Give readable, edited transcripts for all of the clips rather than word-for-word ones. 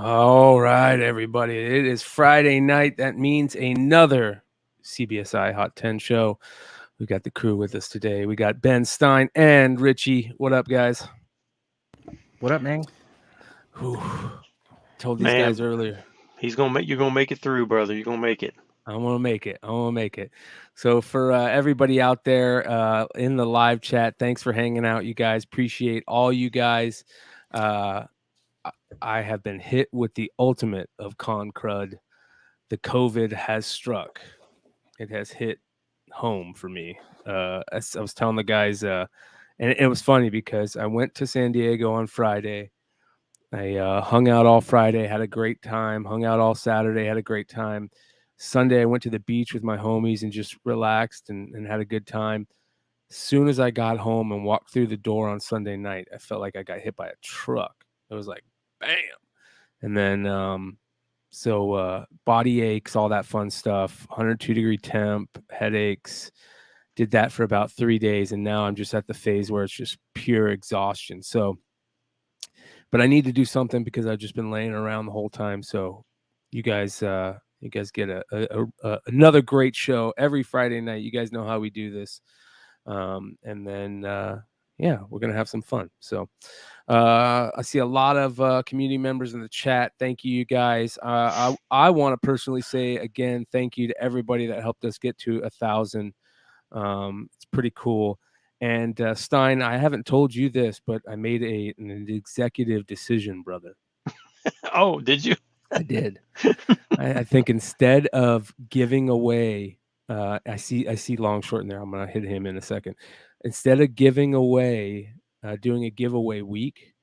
All right, everybody. It is Friday night. That means another CBSI Hot 10 show. We got the crew with us today. We got Ben, Stein, and Richie. What up, guys? What up, man? Whew. Told these Man, guys earlier. you're gonna make it through, brother. You're gonna make it. I want to make it. I want to make it. So for everybody out there in the live chat, thanks for hanging out, you guys. Appreciate all you guys. I have been hit with the ultimate of con crud. The COVID has struck. It has hit home for me. As I was telling the guys, and it was funny because I went to San Diego on Friday. I hung out all Friday, had a great time. Hung out all Saturday, had a great time. Sunday, I went to the beach with my homies and just relaxed and had a good time. As soon as I got home and walked through the door on Sunday night, I felt like I got hit by a truck. It was like, bam. And then, so body aches, all that fun stuff, 102-degree temp, headaches. Did that for about 3 days. And now I'm just at the phase where it's just pure exhaustion. So, but I need to do something because I've just been laying around the whole time. So you guys get another great show every Friday night. You guys know how we do this. And then, yeah, we're going to have some fun. So I see a lot of community members in the chat. Thank you, you guys. I want to personally say again, thank you to everybody that helped us get to 1,000. It's pretty cool. And Stein, I haven't told you this, but I made an executive decision, brother. Oh, did you? I did. I think instead of giving away, I see Long Short in there. I'm gonna hit him in a second. Instead of giving away, doing a giveaway week,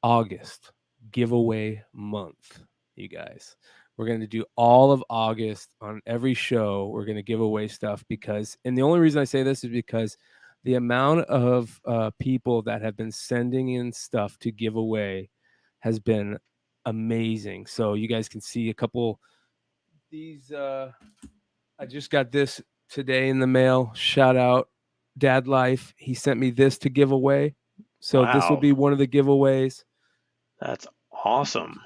August giveaway month. You guys, we're going to do all of August on every show. We're going to give away stuff because, and the only reason I say this is because the amount of people that have been sending in stuff to give away has been amazing. So you guys can see a couple these. I just got this today in the mail. Shout out Dad Life. He sent me this to give away. So this will Wow, be one of the giveaways. that's awesome.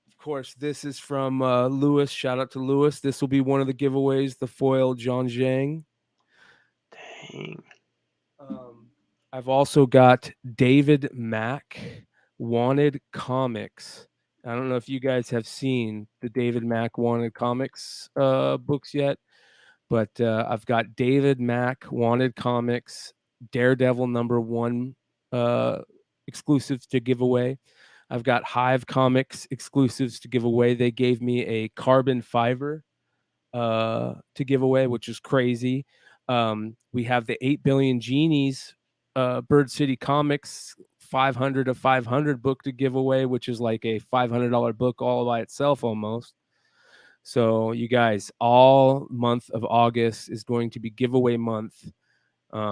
Of course, this is from Lewis. Shout out to Lewis. This will be one of the giveaways. The foil John Zhang. Dang. I've also got David Mack Wanted Comics. I don't know if you guys have seen the David Mack Wanted Comics books yet, but I've got David Mack Wanted Comics, Daredevil #1 exclusives to give away. I've got Hive Comics exclusives to give away. They gave me a carbon fiber to give away, which is crazy. We have the 8 Billion Genies Bird City Comics 500 of 500 book to give away, which is like a $500 book all by itself almost. So you guys, all month of August is going to be giveaway month.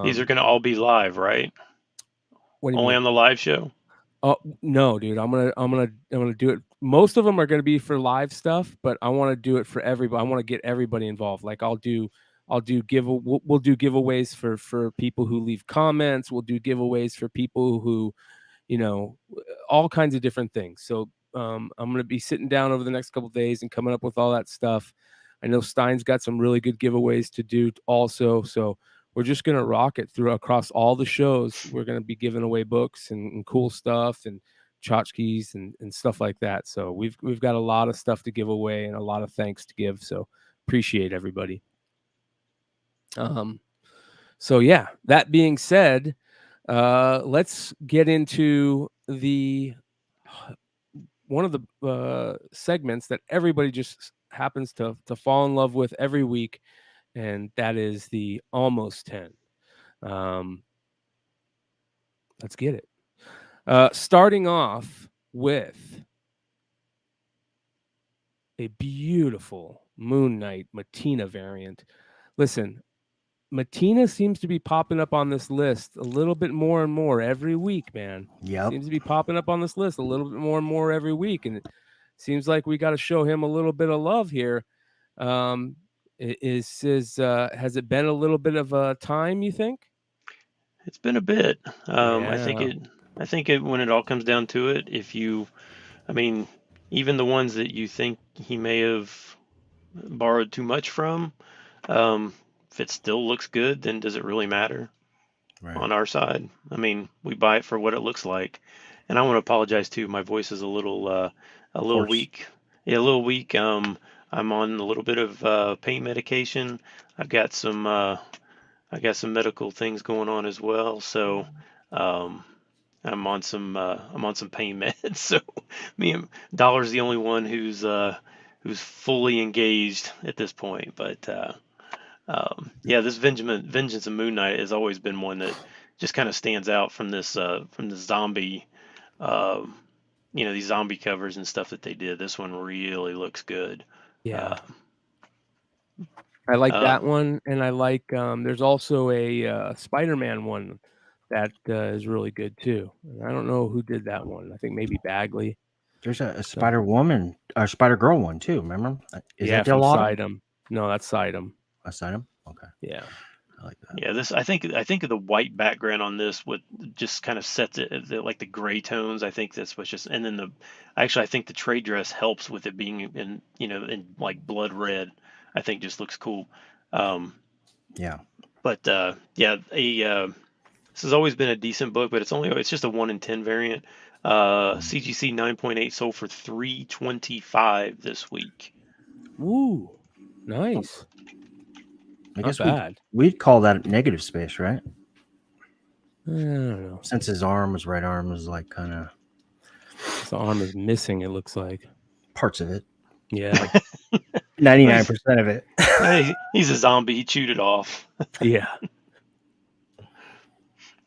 These are gonna all be live, right? What do you Only mean? on the live show. Oh no, dude! I'm gonna do it. Most of them are gonna be for live stuff, but I want to do it for everybody. I want to get everybody involved. Like we'll do giveaways for people who leave comments. We'll do giveaways for people who, all kinds of different things. So I'm gonna be sitting down over the next couple of days and coming up with all that stuff. I know Stein's got some really good giveaways to do also. So we're just going to rock it through across all the shows. We're going to be giving away books and cool stuff and tchotchkes and stuff like that. So we've got a lot of stuff to give away and a lot of thanks to give. So appreciate everybody. So yeah, that being said, let's get into one of the segments that everybody just happens to fall in love with every week, and that is the almost 10. Let's get it. Starting off with a beautiful Moon Knight Machina variant. Listen, Machina seems to be popping up on this list a little bit more and more every week, man. Yep. Seems to be popping up on this list a little bit more and more every week, and it seems like we got to show him a little bit of love here. Has it been a little bit of a time, you think? It's been a bit. Yeah. I think it when it all comes down to it, if you I mean, even the ones that you think he may have borrowed too much from, if it still looks good, then does it really matter on our side? I mean, we buy it for what it looks like. And I want to apologize too. My voice is a little weak. Yeah, a little weak. I'm on a little bit of pain medication. I've got some medical things going on as well. So I'm on some pain meds. So me and Dollar's the only one who's fully engaged at this point. But yeah, this Vengeance of Moon Knight has always been one that just kind of stands out from this zombie, these zombie covers and stuff that they did. This one really looks good. Yeah. I like that one, and I like there's also a Spider-Man one that is really good too. I don't know who did that one. I think maybe Bagley. There's a Spider-Woman or Spider-Girl one too, remember? Is that from Sidem? No, that's Sidem. A Sidem? Okay. Yeah. I like that. Yeah, this I think the white background on this would just kind of sets it like the gray tones. I think that's what's just, and then I think the trade dress helps with it being in like blood red. I think just looks cool. Yeah. But this has always been a decent book, but it's just a 1 in 10 variant. CGC 9.8 sold for $325 this week. Woo, nice. I guess we'd call that negative space, right? I don't know. Since his right arm was like kind of. The arm is missing, it looks like. Parts of it. Yeah. Like 99% of it. He's a zombie. He chewed it off. Yeah.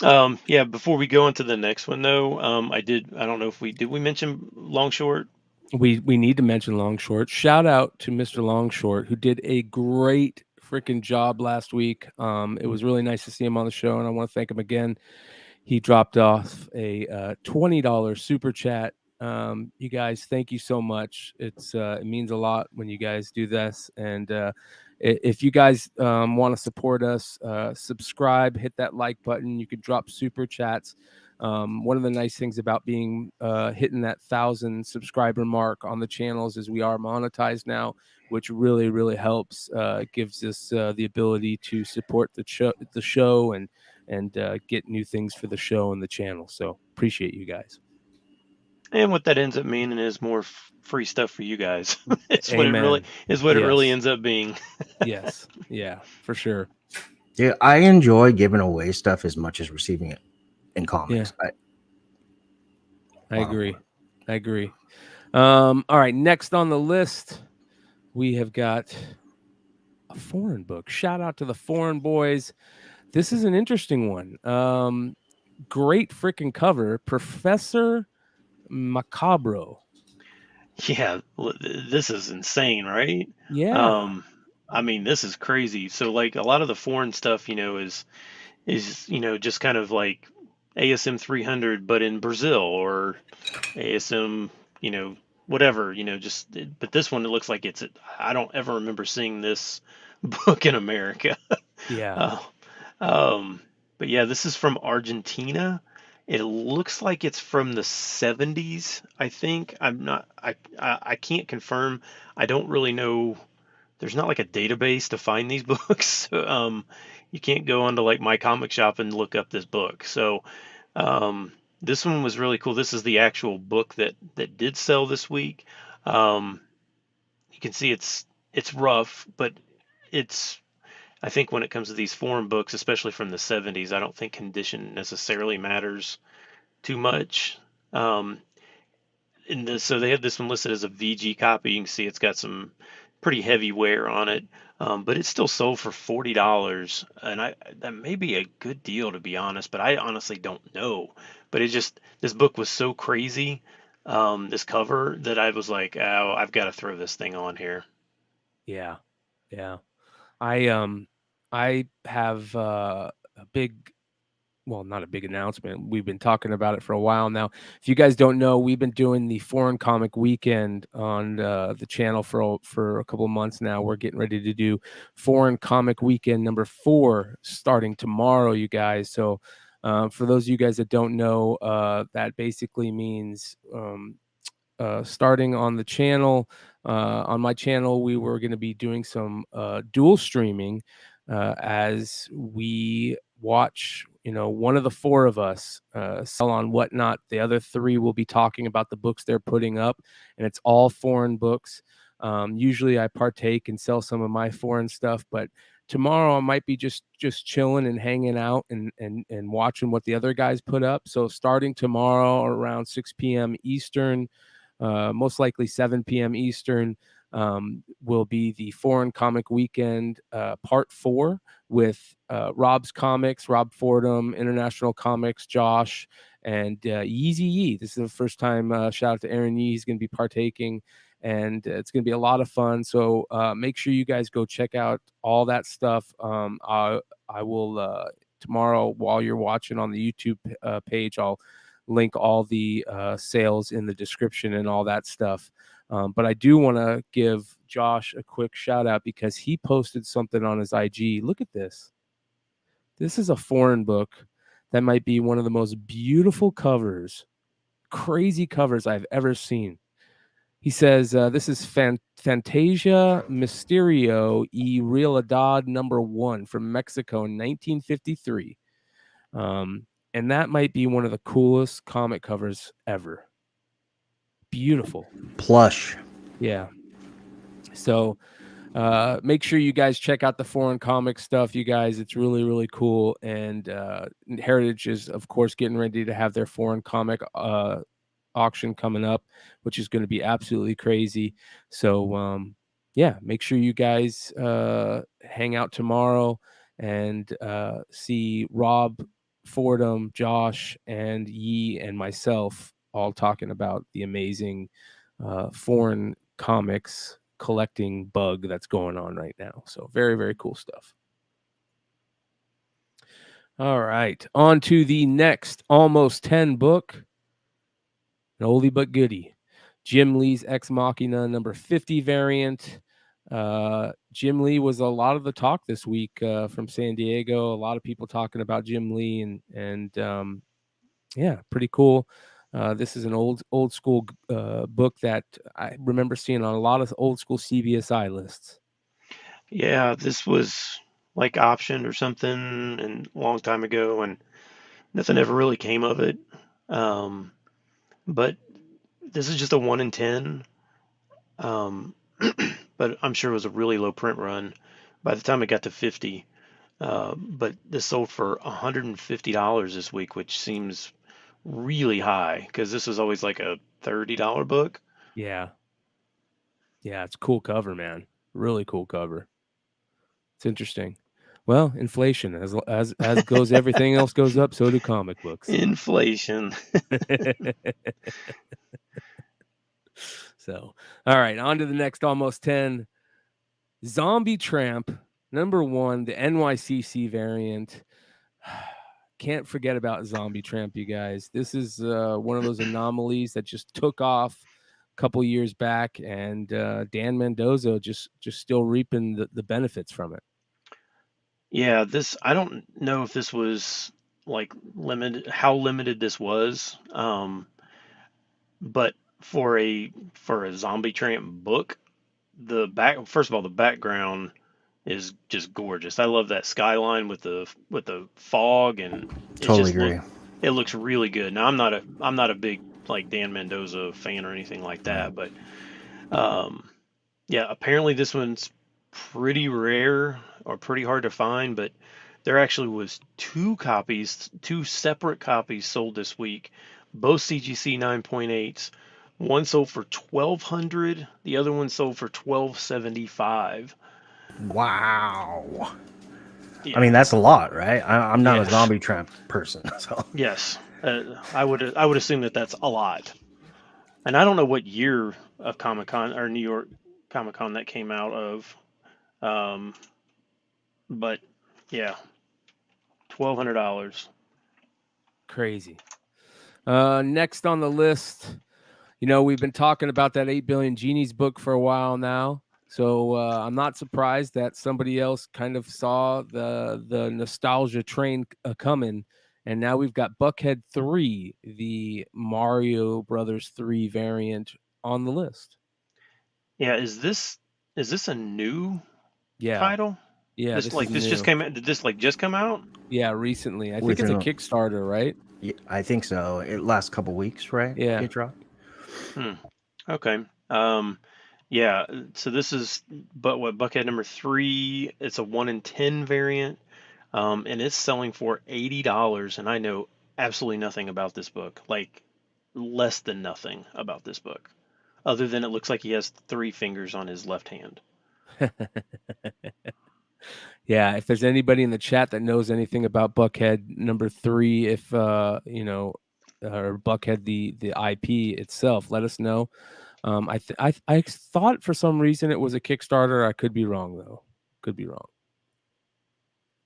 Yeah, before we go into the next one though, I don't know if we mention Long Short? We need to mention Long Short. Shout out to Mr. Long Short, who did a great freaking job last week. It was really nice to see him on the show, and I want to thank him again. He dropped off a $20 super chat. You guys, thank you so much. It means a lot when you guys do this. And if you guys want to support us, subscribe, hit that like button. You can drop super chats. One of the nice things about being hitting that 1,000 subscriber mark on the channels is we are monetized now, which really, really helps. Gives us the ability to support the show and get new things for the show and the channel. So appreciate you guys. And what that ends up meaning is more free stuff for you guys. It's Amen. What it really ends up being. Yes. Yeah, for sure. Yeah, I enjoy giving away stuff as much as receiving it in comics. Yeah. I agree. All right, next on the list, we have got a foreign book. Shout out to the foreign boys. This is an interesting one. Great freaking cover, Professor Macabro. Yeah, this is insane, right? Yeah. I mean, this is crazy. So like a lot of the foreign stuff, is just kind of like ASM 300, but in Brazil, or ASM, whatever, but this one, it looks like I don't ever remember seeing this book in America. Yeah. But yeah, this is from Argentina. It looks like it's from the 70s, I think. I can't confirm. I don't really know. There's not like a database to find these books. You can't go onto like My Comic Shop and look up this book. So this one was really cool. This is the actual book that did sell this week. You can see it's rough, but I think when it comes to these foreign books, especially from the 70s, I don't think condition necessarily matters too much. So they have this one listed as a VG copy. You can see it's got some pretty heavy wear on it, but it's still sold for $40, and that may be a good deal, to be honest, but I honestly don't know. But this book was so crazy, this cover, that I was like, oh, I've got to throw this thing on here. Yeah. I have a big, well, not a big announcement. We've been talking about it for a while now. If you guys don't know, we've been doing the Foreign Comic Weekend on the channel for a couple of months now. We're getting ready to do Foreign Comic Weekend number 4 starting tomorrow, you guys. So for those of you guys that don't know, that basically means starting on the channel. On my channel, we were going to be doing some dual streaming as we watch, one of the four of us sell on Whatnot. The other three will be talking about the books they're putting up, and it's all foreign books. Usually I partake and sell some of my foreign stuff, but tomorrow I might be just chilling and hanging out and watching what the other guys put up. So starting tomorrow around 6 p.m. Eastern, most likely 7 p.m. Eastern, will be the Foreign Comic Weekend Part 4 with Rob's Comics, Rob Fordham, International Comics, Josh, and Yeezy Yee. This is the first time, shout out to Aaron Yee. He's going to be partaking, and it's going to be a lot of fun. So make sure you guys go check out all that stuff. I will tomorrow, while you're watching on the YouTube page, I'll link all the sales in the description and all that stuff. But I do want to give Josh a quick shout out because he posted something on his IG. Look at this. This is a foreign book that might be one of the most beautiful covers, crazy covers I've ever seen. He says, this is Fantasia Mysterio y Realidad #1 from Mexico in 1953. And that might be one of the coolest comic covers ever. Beautiful. Plush. Yeah. So make sure you guys check out the foreign comic stuff, you guys. It's really, really cool. And Heritage is, of course, getting ready to have their foreign comic auction coming up, which is going to be absolutely crazy. So yeah, make sure you guys hang out tomorrow and see Rob Fordham, Josh, and Yee and myself all talking about the amazing foreign comics collecting bug that's going on right now. So very, very cool stuff. All right, on to the next Almost 10 book. An oldie but goodie. Jim Lee's Ex Machina #50 variant. Jim Lee was a lot of the talk this week from San Diego. A lot of people talking about Jim Lee and yeah, pretty cool. This is an old school book that I remember seeing on a lot of old school CBSI lists. Yeah, this was like optioned or something and a long time ago, and nothing ever really came of it. But this is just a 1 in 10. But I'm sure it was a really low print run by the time it got to 50. But this sold for $150 this week, which seems really high because this was always like a $30 book. Yeah. Yeah, it's a cool cover, man. Really cool cover. It's interesting. Well, inflation, as goes everything else goes up, so do comic books. Inflation. So, all right, on to the next Almost 10. Zombie Tramp #1, the NYCC variant. Can't forget about Zombie Tramp, you guys. This is one of those anomalies that just took off a couple years back, and Dan Mendoza just still reaping the benefits from it. Yeah, I don't know if this was like limited, how limited this was. But for a Zombie Tramp book, first of all, the background is just gorgeous. I love that skyline with the fog, and Totally agree. It looks really good. Now I'm not a big like Dan Mendoza fan or anything like that, but yeah, apparently this one's pretty rare or pretty hard to find, but there actually was two separate copies sold this week, both CGC 9.8s. One sold for $1,200, the other one sold for $1,275. Wow. Yeah. I mean, that's a lot, right? I'm not Yes. a Zombie Tramp person, so Yes, I would assume that that's a lot. And I don't know what year of Comic Con or New York Comic Con that came out of, but yeah, $1,200. Crazy. Next on the list, we've been talking about that 8 Billion Genies book for a while now. So I'm not surprised that somebody else kind of saw the nostalgia train coming. And now we've got Buckhead 3, the Mario Brothers 3 variant on the list. Yeah, is this a new Yeah, title? yeah, This this is this just new. came out. Did this like just come out? Yeah, recently. I think it's a Within, Kickstarter, right? I think so. It lasts a couple weeks, right? Yeah. It dropped. Hmm. Okay. Yeah. So this is Buckhead number 3. It's a 1 in 10 variant, and it's selling for $80. And I know absolutely nothing about this book, like less than nothing about this book, other than it looks like he has 3 fingers on his left hand. Yeah, if there's anybody in the chat that knows anything about Buckhead number 3, if or Buckhead the IP itself, let us know. I thought for some reason it was a Kickstarter. I could be wrong though. Could be wrong.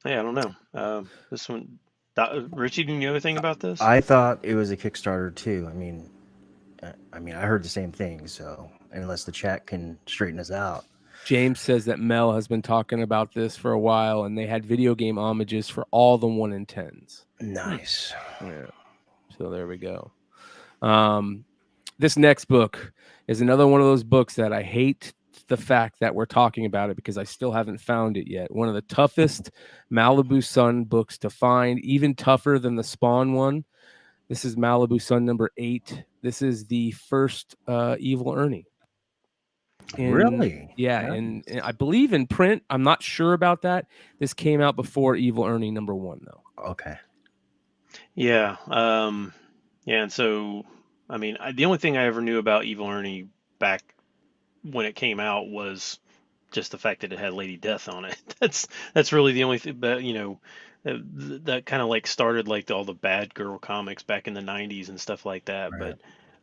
Hey, I don't know. This one, Richie, do you know anything about this? I thought it was a Kickstarter too. I heard the same thing. So unless the chat can straighten us out. James says that Mel has been talking about this for a while, and they had video game homages for all the 1 in 10s. Nice. Yeah. So there we go. This next book is another one of those books that I hate the fact that we're talking about it because I still haven't found it yet. One of the toughest Malibu Sun books to find, even tougher than the Spawn one. This is Malibu Sun number 8. This is the first Evil Ernie. Really? Yeah, Nice. and I believe in print. I'm not sure about that. This came out before Evil Ernie number 1, though. Okay. Yeah. Yeah. And so, the only thing I ever knew about Evil Ernie back when it came out was just the fact that it had Lady Death on it. That's really the only thing. But that kind of like started like all the bad girl comics back in the '90s and stuff like that. Right.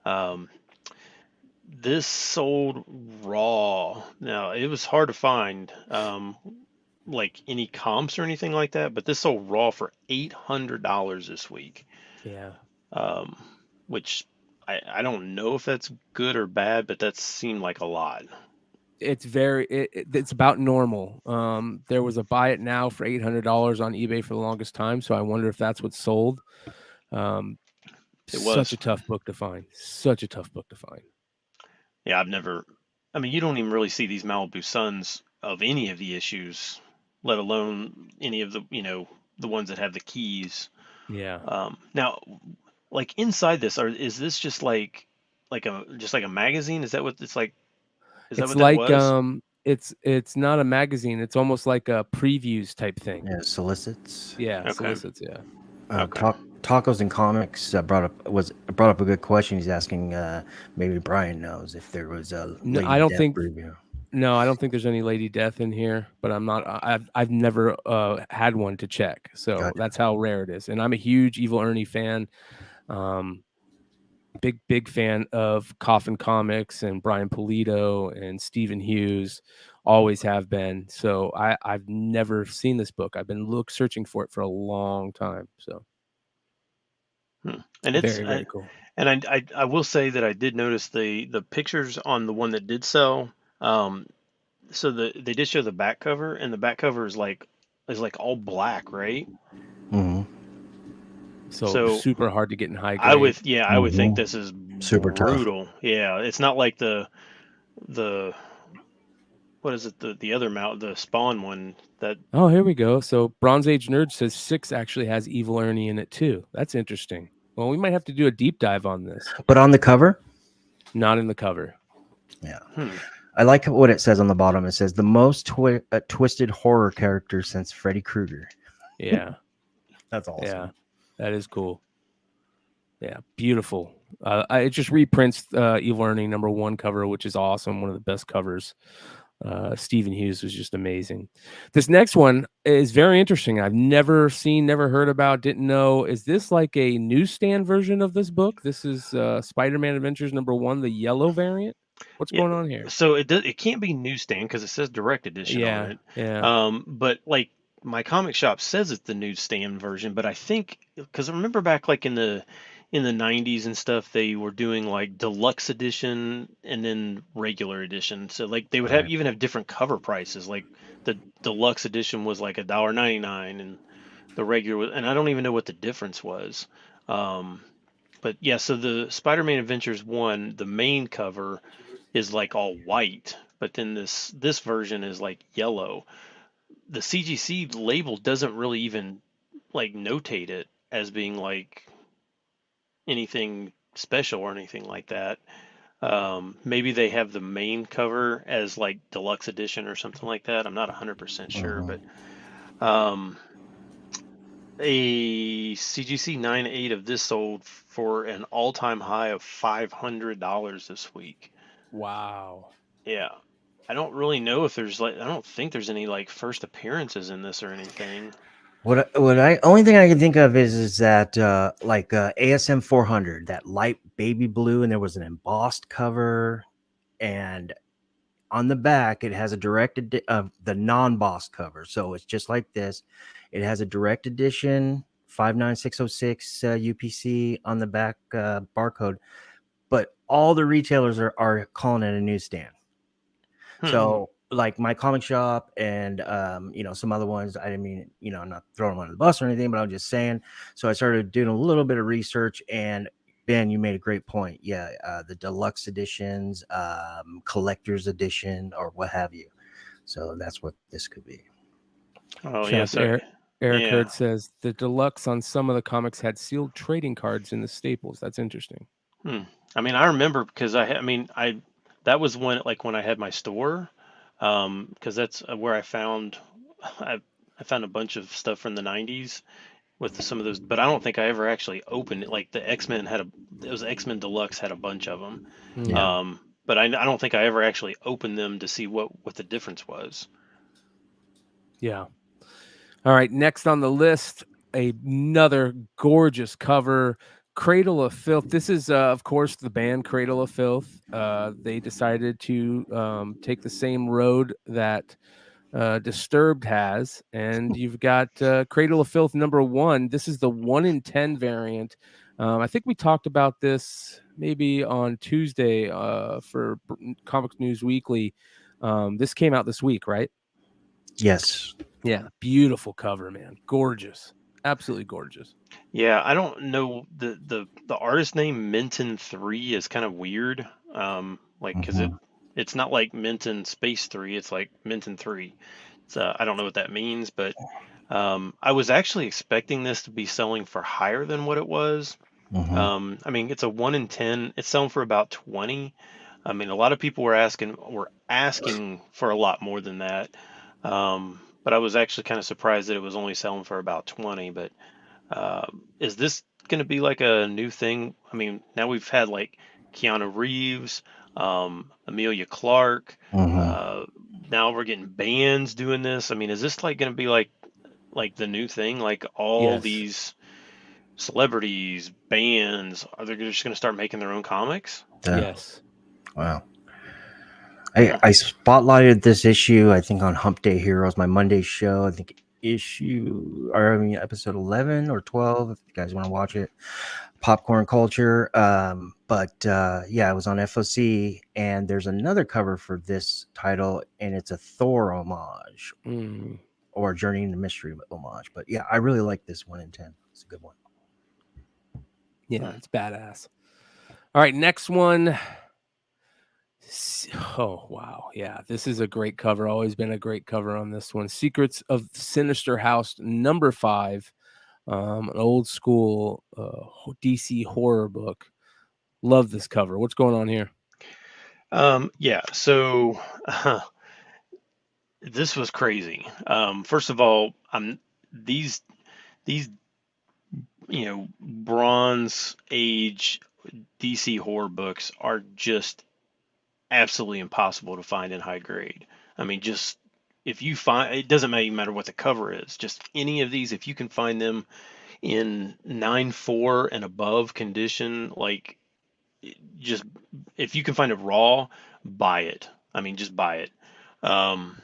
But this sold raw. Now it was hard to find like any comps or anything like that, but this sold raw for $800 this week. Yeah. Which I don't know if that's good or bad, but that seemed like a lot. It's it's about normal. There was a buy it now for $800 on eBay for the longest time, so I wonder if that's what sold. It Such was. a tough book to find. Such a tough book to find. Yeah, you don't even really see these Malibu Suns of any of the issues, let alone any of the ones that have the keys. Yeah. Now, like inside this, is this just like a magazine? Is that what it's like? Is that It's what that like was? it's not a magazine. It's almost like a previews type thing. Yeah, solicits. Yeah, Okay. solicits. Yeah. Okay. Tacos and Comics brought up a good question. He's asking, maybe Brian knows if there was a No, Lady I don't Death think. preview. No, I don't think there's any Lady Death in here. But I'm not. I've never had one to check. So Gotcha. that's how rare it is. And I'm a huge Evil Ernie fan. Big fan of Coffin Comics and Brian Pulido and Stephen Hughes. Always have been. So I've never seen this book. I've been searching for it for a long time. So And it's very cool. and I will say that I did notice the pictures on the one that did sell. So they did show the back cover, and the back cover is like all black, right? Mm-hmm. So super hard to get in high grade. I would think this is Super brutal. Yeah, it's not like the what is it, the other the Spawn one that. Oh, here we go. So Bronze Age Nerd says 6 actually has Evil Ernie in it too. That's interesting. Well, we might have to do a deep dive on this. But on the cover? Not in the cover. Yeah. Hmm. I like what it says on the bottom. It says the most twisted horror character since Freddy Krueger. Yeah. That's awesome. Yeah. That is cool. Yeah, beautiful. It just reprints Evil Ernie number 1 cover, which is awesome. One of the best covers. Stephen Hughes was just amazing. This next one is very interesting. I've never heard about, didn't know. Is this like a newsstand version of this book? This is Spiderman Adventures number 1, the yellow variant. What's going on here? So it can't be newsstand because it says direct edition on it. Yeah. But like my comic shop says it's the newsstand version, but I think because I remember back like in the 90s and stuff, they were doing like deluxe edition and then regular edition. So like they would even have different cover prices. Like the deluxe edition was like $1.99 and the regular was, and I don't even know what the difference was. but yeah, so the Spider-Man Adventures 1, the main cover is like all white, but then this version is like yellow. The CGC label doesn't really even like notate it as being like anything special or anything like that. Maybe they have the main cover as like deluxe edition or something like that. I'm not 100% sure, Mm-hmm. but um, a CGC 9.8 of this sold for an all-time high of $500 this week. Wow. Yeah. I don't really know if there's like, I don't think there's any like first appearances in this or anything. What I only thing I can think of is that like ASM 400, that light baby blue, and there was an embossed cover, and on the back it has a the non-boss cover, so it's just like this. It has a direct edition 59606 UPC on the back barcode, but all the retailers are calling it a newsstand. So like my comic shop and some other ones, I didn't mean, I'm not throwing them under the bus or anything, but I'm just saying. So I started doing a little bit of research, and Ben, you made a great point. Yeah, the deluxe editions, collector's edition, or what have you. So that's what this could be. Oh yeah, Chef so Eric yeah. Hurd says the deluxe on some of the comics had sealed trading cards in the staples. That's interesting. I mean, I remember because that was when I had my store, because that's where I found I I found a bunch of stuff from the 90s with some of those, but I don't think I ever actually opened it. Like the X-Men it was X-Men Deluxe had a bunch of them, Yeah. but I don't think I ever actually opened them to see what the difference was. Yeah. All right. Next on the list, another gorgeous cover, Cradle of Filth. This is, of course, the band Cradle of Filth. They decided to take the same road that Disturbed has, and you've got Cradle of Filth #1. This is the 1 in 10 variant. I think we talked about this maybe on Tuesday for Comics News Weekly. This came out this week, right? Yes. Yeah, beautiful cover, man. Gorgeous. Absolutely gorgeous. Yeah, I don't know the artist name Minton 3 is kind of weird. Like because Mhm. it's not like Minton Space 3, it's like Minton 3. So I don't know what that means, but I was actually expecting this to be selling for higher than what it was. Mhm. I mean, it's a 1 in 10. It's selling for about 20. I mean, a lot of people were asking for a lot more than that. But I was actually kind of surprised that it was only selling for about 20. But is this going to be like a new thing? I mean, now we've had like Keanu Reeves, Amelia Clark. Mhm. Uh, Now we're getting bands doing this. I mean, is this like going to be like the new thing? Like all Yes. these celebrities, bands, are they just going to start making their own comics? Yeah. Yes. Wow. Hmm. I spotlighted this issue, I think, on Hump Day Heroes, my Monday show. I think episode 11 or 12, if you guys want to watch it. Popcorn Culture. But yeah, it was on FOC, and there's another cover for this title, and it's a Thor homage or Journey into Mystery homage. But yeah, I really like this 1 in 10. It's a good one. Yeah, it's badass. All right, next one. Oh, wow. Yeah, this is a great cover. Always been a great cover on this one. Secrets of Sinister House #5. An old school DC horror book. Love this cover. What's going on here? Yeah, so this was crazy. First of all, these Bronze Age DC horror books are just absolutely impossible to find in high grade. I mean, just if you find it doesn't even matter what the cover is, just any of these, if you can find them in 9.4 and above condition, like just if you can find it raw, buy it. I mean, just buy it. Um,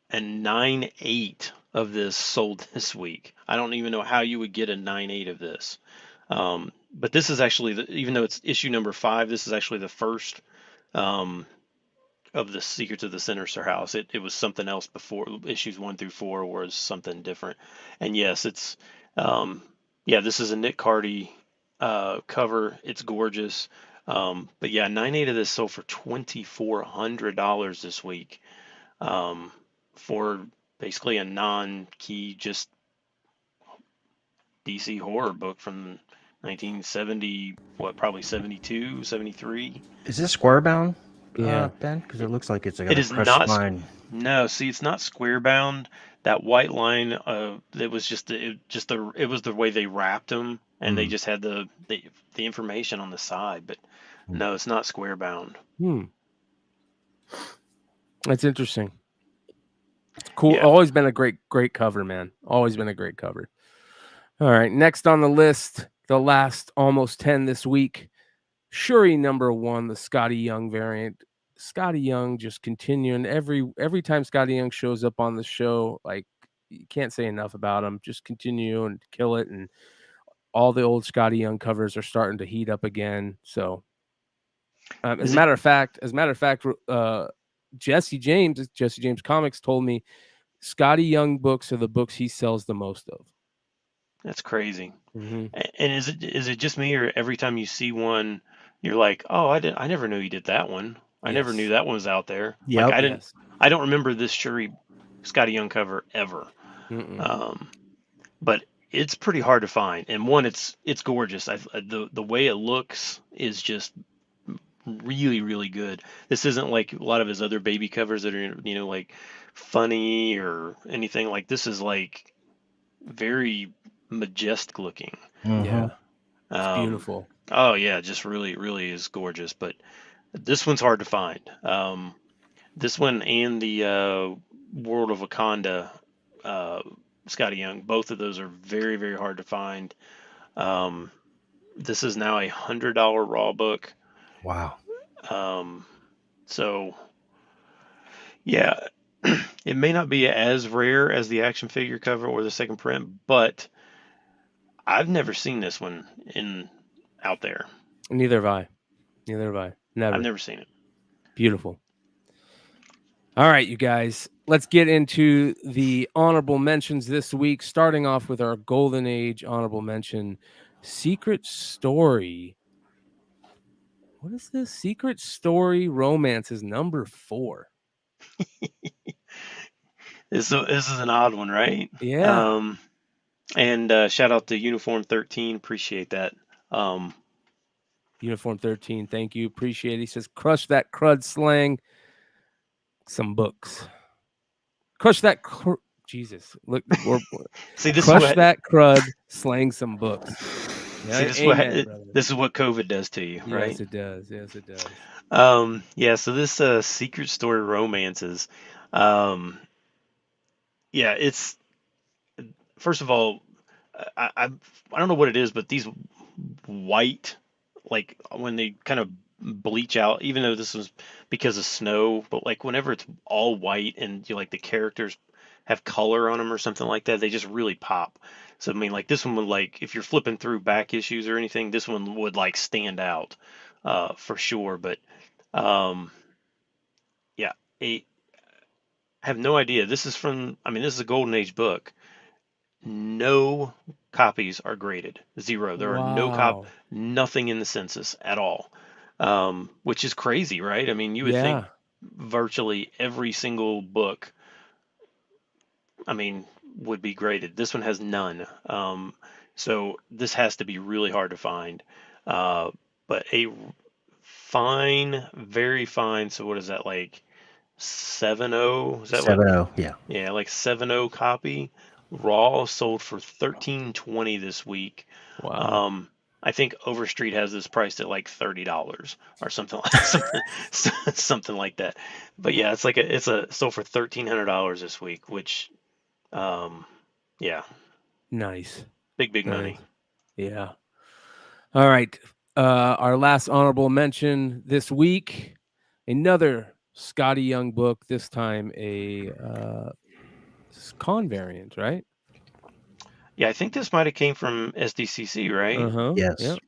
and 9.8 of this sold this week. I don't even know how you would get a 9.8 of this. But this is actually, even though it's issue #5, this is actually the first um, of the Secrets of the Sinister House. It was something else before. Issues 1 through 4 was something different. And yes, it's yeah, this is a Nick Cardy cover. It's gorgeous. But yeah, 9/8 of this sold for $2,400 this week, for basically a non-key, just DC horror book from 1970, probably 72, 73. Is this square bound, Yeah. Ben? Because it looks like it's got It a is crushed not. spine. No, see, it's not square bound. That white line, it was it was the way they wrapped them, and they just had the information on the side. But no, it's not square bound. That's interesting. Cool. Yeah. Always been a great cover, man. Always been a great cover. All right. Next on the list, the last almost 10 this week. Shuri #1, the Scotty Young variant. Scotty Young just continuing every time Scotty Young shows up on the show, like, you can't say enough about him. Just continue and kill it, and all the old Scotty Young covers are starting to heat up again. So, as a matter of fact, Jesse James Comics told me Scotty Young books are the books he sells the most of. That's crazy. Mm-hmm. And is it just me, or every time you see one, you're like, oh, I never knew you did that one. I never knew that one was out there. Yep. Like I don't remember this Shuri Scotty Young cover ever. But it's pretty hard to find. And one, it's gorgeous. The way it looks is just really, really good. This isn't like a lot of his other baby covers that are, like funny or anything. Like, this is like very majestic looking. Yeah. It's beautiful. Oh yeah, just really, really is gorgeous. But this one's hard to find. This one and the World of Wakanda, Scotty Young, both of those are very, very hard to find. This is now a $100 raw book. Wow. So yeah, it may not be as rare as the action figure cover or the second print, but I've never seen this one out there. Neither have I. Never. I've never seen it. Beautiful. All right, you guys, let's get into the honorable mentions this week, starting off with our Golden Age honorable mention, Secret Story. What is this? Secret Story Romance is #4. This is an odd one, right? Yeah. And shout out to Uniform 13. Appreciate that. Uniform 13, thank you. Appreciate it. He says, crush that crud slang. Some books. Crush that Jesus. Look, see, this crush that crud, slang some books. Yeah, see, this is what COVID does to you, right? Yes, it does. Yes, it does. Yeah, so this Secret Story Romances, yeah, it's, first of all, I don't know what it is, but these white, like when they kind of bleach out, even though this was because of snow, but like whenever it's all white and like the characters have color on them or something like that, they just really pop. So I mean, like this one would, like, if you're flipping through back issues or anything, this one would like stand out for sure. But yeah, I have no idea. This is a Golden Age book. No copies are graded. 0. There are no nothing in the census at all, which is crazy, right? I mean, you would think virtually every single book, would be graded. This one has none. So this has to be really hard to find. But a fine, very fine. So what is that, like 7.0? Is that 7.0? Yeah. Yeah, like 7.0 copy. Raw sold for $13.20 this week. Wow. I think Overstreet has this priced at like $30 or something like that. But yeah, it's sold for $1,300 this week, which, yeah, nice, big money. Yeah. All right, our last honorable mention this week, another Scotty Young book. This time a con variant, right? Yeah, I think this might have came from SDCC, right? Yes. Yep.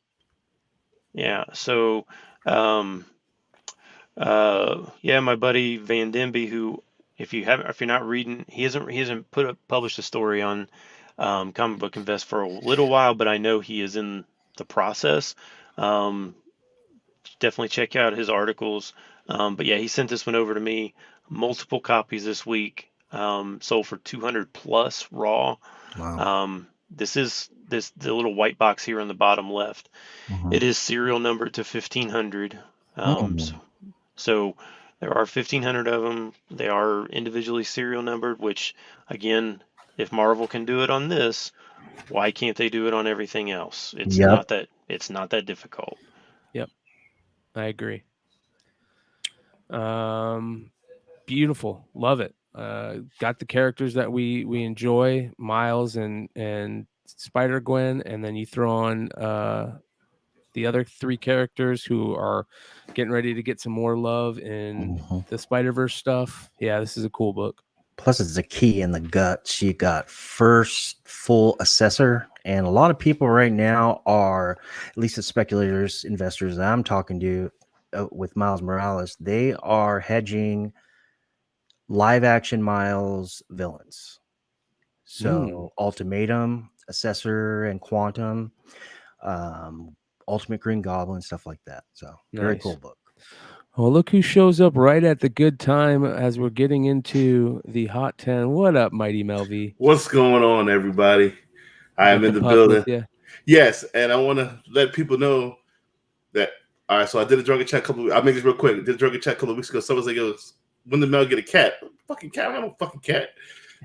Yeah. So, yeah, my buddy Van Denby, who, if you're not reading, he hasn't published a story on Comic Book Invest for a little while, but I know he is in the process. Definitely check out his articles. But yeah, he sent this one over to me. Multiple copies this week. Sold for 200 plus raw. Wow. This is the little white box here on the bottom left. Mhm. It is serial numbered to 1500. Mm. So there are 1500 of them. They are individually serial numbered, which again, if Marvel can do it on this, why can't they do it on everything else? It's Yep. not that difficult. Yep, I agree. Beautiful, love it. Got the characters that we enjoy, Miles and Spider-Gwen, and then you throw on the other three characters who are getting ready to get some more love in Mhm. the Spider-Verse stuff. Yeah, this is a cool book. Plus, it's a key in the guts. You got first full assessor, and a lot of people right now are, at least the speculators, investors that I'm talking to with Miles Morales, they are hedging live action Miles villains. So, Ultimatum, Assessor, and Quantum, Ultimate Green Goblin, stuff like that. So, very Nice. cool book. Well, look who shows up right at the good time as we're getting into the Hot 10. What up, Mighty Mel V? What's going on, everybody? I am Got in the pup building. with ya? Yes, and I want to let people know that. All right, so I did a drunken chat I'll make this real quick. I did a drunken chat a couple of weeks ago. Someone was like, "Yo, when the Mel get a cat? Fucking cat? I don't have a fucking cat."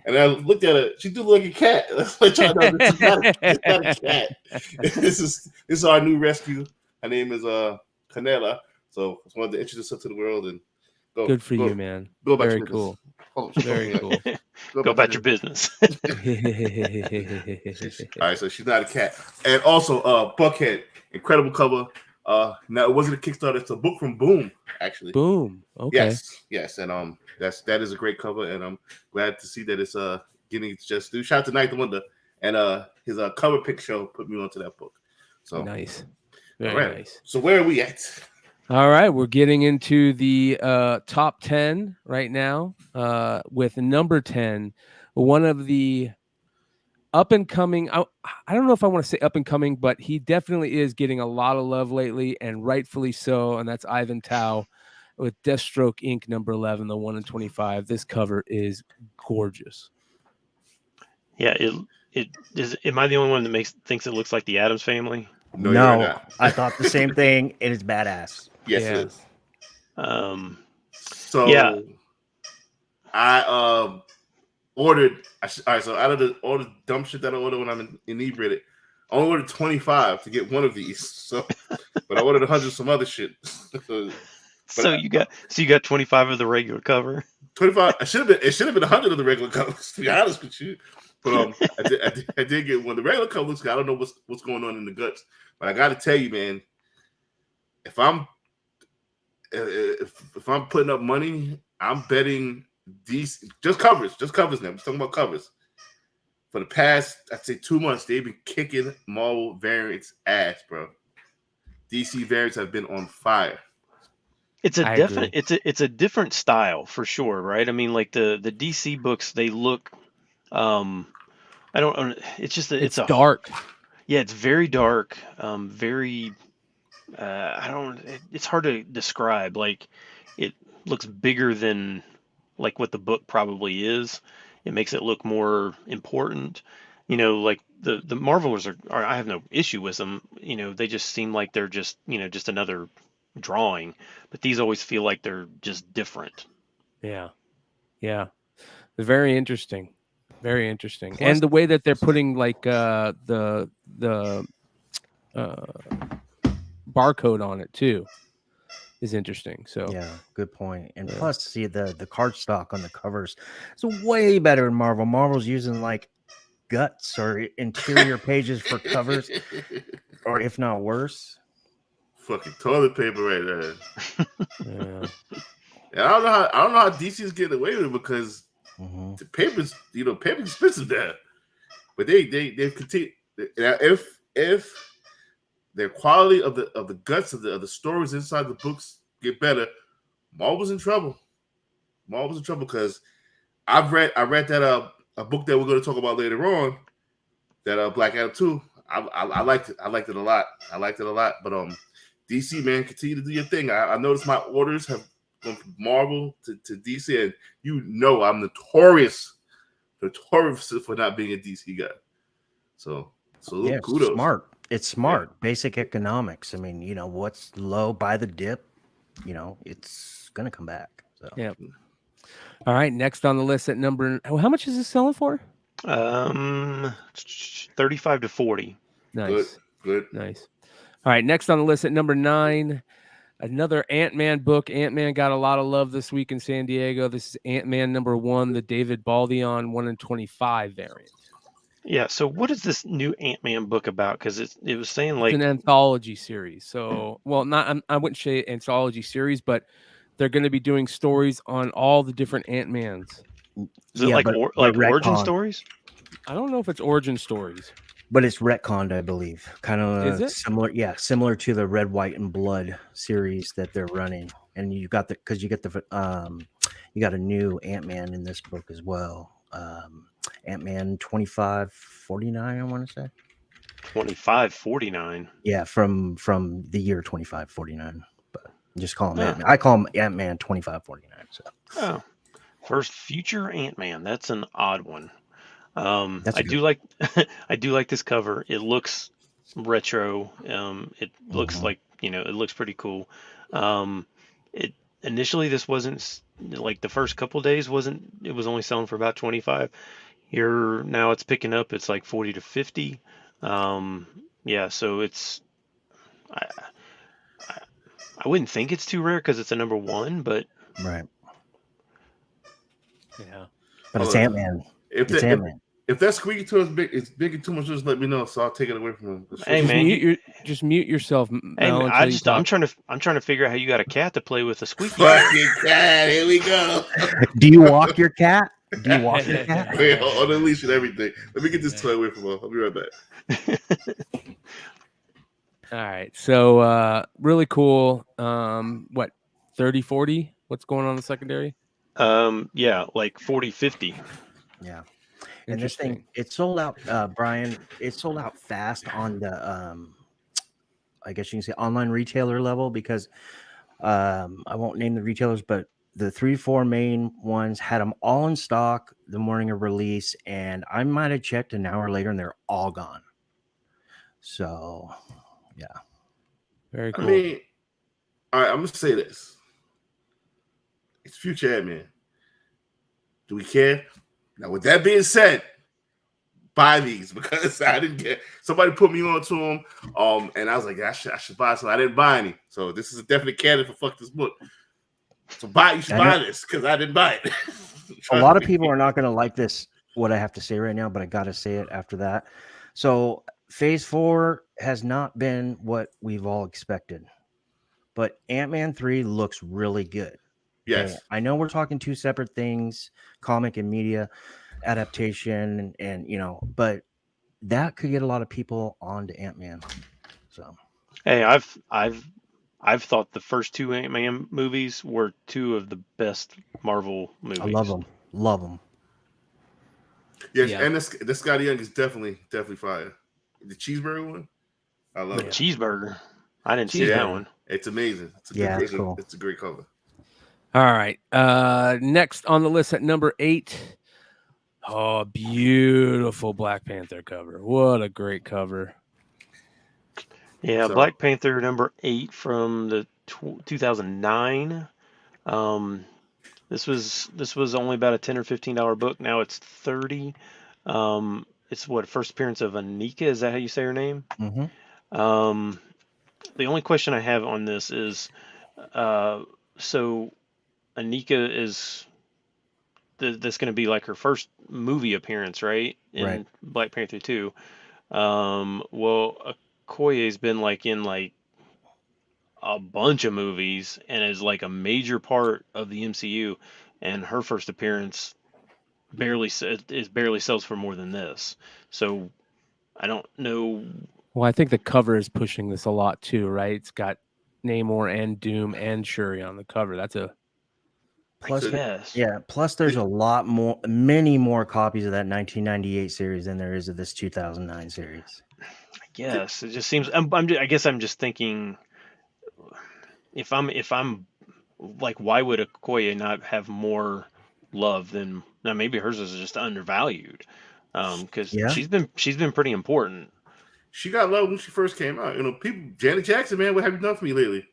And I looked at her. She do look like a cat. Like, it's not a cat. This is our new rescue. Her name is Canela. So I just wanted to introduce her to the world and go. Good for you, man. Go about Very your cool. business. Very cool. Go about your business. All right, so she's not a cat. And also, Buckhead, incredible cover. Now it wasn't a Kickstarter; it's a book from Boom, actually. Boom. Okay. Yes, and that is a great cover, and I'm glad to see that it's getting its just due. Shout out to Night the Wonder, and his cover pick show put me onto that book. So nice, very nice. So where are we at? All right, we're getting into the top 10 right now with number 10, one of the up and coming. I don't know if I want to say up and coming, but he definitely is getting a lot of love lately, and rightfully so. And that's Ivan Tao with Deathstroke Inc. number 11, the 1 in 25. This cover is gorgeous. Yeah, it is. Am I the only one that thinks it looks like the Addams Family? No, I thought the same thing. It is badass. Yes, it is. So yeah. I ordered. All right, so out of all the dumb shit that I order when I'm inebriated, I only ordered 25 to get one of these. So, but I ordered 100 some other shit. So you got 25 of the regular cover. 25. It should have been 100 of the regular covers. To be honest with you, but I did get one. The regular cover looks good. I don't know what's going on in the guts, but I got to tell you, man, if I'm putting up money, I'm betting these just covers now. I'm talking about covers. For the past, I'd say 2 months, they've been kicking Marvel variants ass, bro. DC variants have been on fire. It's a different style for sure, right? I mean, like the DC books, they look, it's dark. Yeah, it's very dark. Very, it's hard to describe. Like, it looks bigger than like what the book probably is. It makes it look more important. You know, like the Marvelers are I have no issue with them. You know, they just seem like they're just another drawing, but these always feel like they're just different. Yeah, they're very interesting. And the way that they're putting like the barcode on it too is interesting. So yeah, good point. And plus, see the cardstock on the covers, it's way better than Marvel. Marvel's using like guts or interior pages for covers, or if not worse, fucking toilet paper right there. Yeah, I don't know how DC is getting away with it because the paper's expensive there. But they continue. If their quality of the guts of the stories inside the books get better, Marvel's in trouble. Because I read that a book that we're going to talk about later on, that Black Adam 2. I liked it. I liked it a lot. But DC, man, continue to do your thing. I noticed my orders have gone from Marvel to DC, and I'm notorious for not being a DC guy. So Yeah, kudos. smart. It's smart. Yeah. Basic economics. I mean, what's low by the dip, it's gonna come back. So yeah. All right, next on the list at number. How much is this selling for? 35 to 40. Nice. Good. Nice. All right, next on the list at number 9, another Ant-Man book. Ant-Man got a lot of love this week in San Diego. This is Ant-Man number 1, the David Baldeon 1/25 variant. Yeah. So what is this new Ant-Man book about? Because it was saying like it's an anthology series. So, well, not I wouldn't say anthology series, but they're going to be doing stories on all the different Ant-Mans. Is it like origin stories? I don't know if it's origin stories, but it's retconned, I believe. Kind Is of it? similar, similar to the Red, White, and Blood series that they're running. And you got you got a new Ant-Man in this book as well. Ant-Man 2549, I want to say. 2549. Yeah, from the year 2549. But just call him Ant-Man. I call him Ant-Man 2549. So. First future Ant-Man. That's an odd one. I do like this cover. It looks retro. It looks like, it looks pretty cool. Initially this wasn't like the first couple days it was only selling for about 25. Here now it's picking up. It's like 40 to 50. So it's I wouldn't think it's too rare because it's a number 1, but right. Yeah. But it's Ant-Man. It's Ant-Man. If that squeaky toe is big and too much, just let me know, so I'll take it away from him. Hey man, just mute yourself. Hey man, I'm trying to figure out how you got a cat to play with a squeaky. Fucking cat, here we go. Do you walk your cat? Do you walk your cat? Wait, on the leash and everything. Let me get this toy away from him. I'll be right back. All right, so really cool. What 30, 40? What's going on in the secondary? Like 40, 50. Yeah. And this thing, it sold out, Brian. It sold out fast on the, I guess you can say online retailer level because I won't name the retailers, but the 3-4 main ones had them all in stock the morning of release, and I might have checked an hour later, and they're all gone. So, yeah, very cool. I mean, all right, I'm gonna say this: it's future Ant-Man. Do we care? Now, with that being said, buy these because I didn't get. Somebody put me on to them, and I was like, I should buy. So I didn't buy any. So this is a definite candidate for fuck this book. So you should buy this because I didn't buy it. A lot of people are not going to like this. What I have to say right now, but I got to say it after that. So Phase 4 has not been what we've all expected, but Ant-Man 3 looks really good. Yes. Okay? I know we're talking two separate things, comic and media adaptation, and but that could get a lot of people onto Ant-Man. So, hey, I've thought the first 2 Ant-Man movies were 2 of the best Marvel movies. I love them. Yes, yeah. And this Scotty Young is definitely fire. The cheeseburger one, I love it. Cheeseburger. I didn't see that one. It's amazing. It's cool. It's a great cover. All right. Next on the list at number 8. Oh, beautiful Black Panther cover. What a great cover. Yeah, Black Panther number 8 from the 2009. This was only about a $10 or $15 book. Now it's $30. It's first appearance of Anika. Is that how you say her name? Mm-hmm. The only question I have on this is, so Anika is that's going to be like her first movie appearance, right? In Black Panther 2. Well, Okoye's been in a bunch of movies and is like a major part of the MCU, and her first appearance barely sells for more than this. So I don't know. Well, I think the cover is pushing this a lot too, right? It's got Namor and Doom and Shuri on the cover. That's a Plus, Yes. yeah. Plus, there's many more copies of that 1998 series than there is of this 2009 series. Yes. It just seems. I guess I'm just thinking. If I'm like, why would Okoye not have more love than? Now maybe hers is just undervalued, because Yeah. she's been pretty important. She got love when she first came out. You know, people. Janet Jackson, man, what have you done for me lately?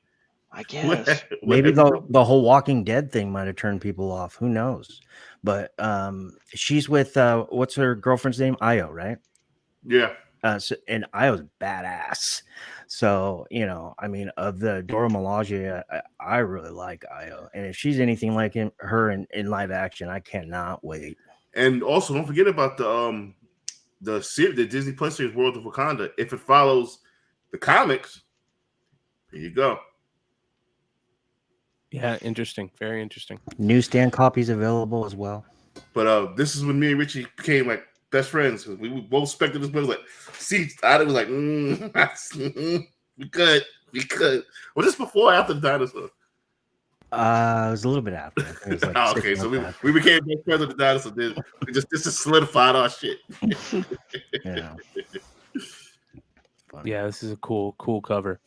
I What, guess. what Maybe have you done? the whole Walking Dead thing might have turned people off. Who knows? But she's with what's her girlfriend's name? Io, right? Yeah. And Io's badass. So I mean, of the Dora Milaje, I really like Io, and if she's anything like her in live action, I cannot wait. And also, don't forget about the Disney Plus series World of Wakanda. If it follows the comics, here you go. Yeah, interesting. Very interesting. Newsstand copies available as well. But this is when me and Richie became like best friends. We both expected this movie. Like, see, I was like, we could. Was this before or after the dinosaur? It was a little bit after. It was like Okay, so we became best friends with the dinosaur. This has solidified our shit. Yeah. Yeah, this is a cool cover.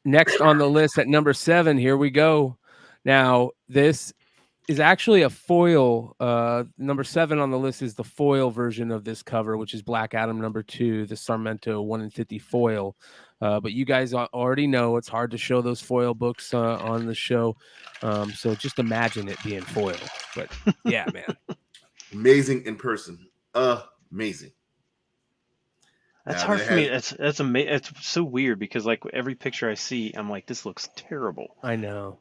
Next on the list at number 7, here we go. Now, this is actually a foil. Number 7 on the list is the foil version of this cover, which is Black Adam number 2, the Sarmento 1 in 50 foil. But you guys already know it's hard to show those foil books on the show. So just imagine it being foil. But yeah, man. Amazing in person. Amazing. That's hard for me. That's amazing. It's so weird because like every picture I see, I'm like, this looks terrible. I know.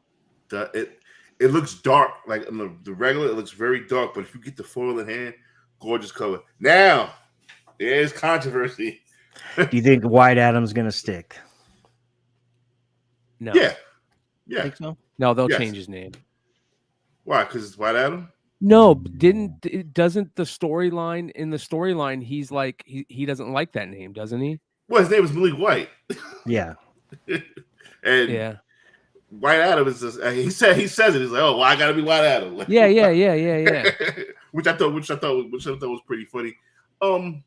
It looks dark. Like in the regular, it looks very dark. But if you get the foil in hand, gorgeous cover. Now, there's controversy. Do you think White Adam's going to stick? No. Yeah. Think so? No, they'll change his name. Why? Because it's White Adam? No, doesn't the storyline he's like he doesn't like that name, doesn't he? Well, his name is Malik White. Yeah. And yeah. White Adam is just, he says it. He's like, oh, well, I gotta be White Adam. Like, yeah. which I thought was pretty funny. White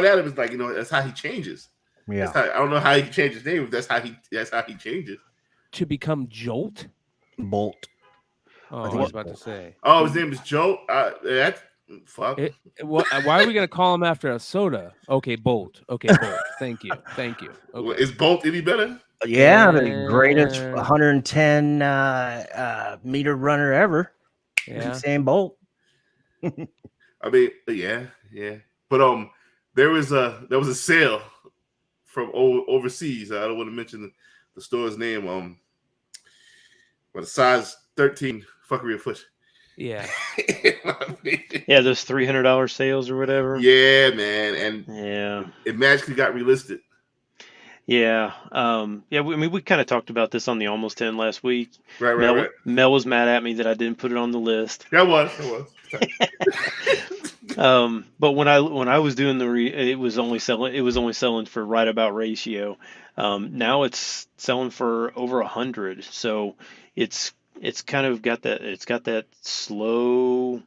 Adam is like, that's how he changes. Yeah. I don't know how he can change his name. If that's how he changes To become Jolt. Bolt. Oh, I was about to say. Oh, his name is Joe. That's fuck. Why are we gonna call him after a soda? Okay, Bolt. Okay, Bolt. Thank you. Okay. Is Bolt any better? Yeah, the greatest 110 meter runner ever. Yeah. Usain Bolt. I mean, yeah. But there was a sale from overseas. I don't want to mention the store's name. But a size 13 fuckery of foot. Yeah. Yeah, those $300 sales or whatever. Yeah, man, and yeah, it magically got relisted. Yeah. We kind of talked about this on the Almost 10 last week. Right. Mel was mad at me that I didn't put it on the list. That was. But when I was doing it was only selling for right about ratio. Now it's selling for over 100. So it's kind of got that slow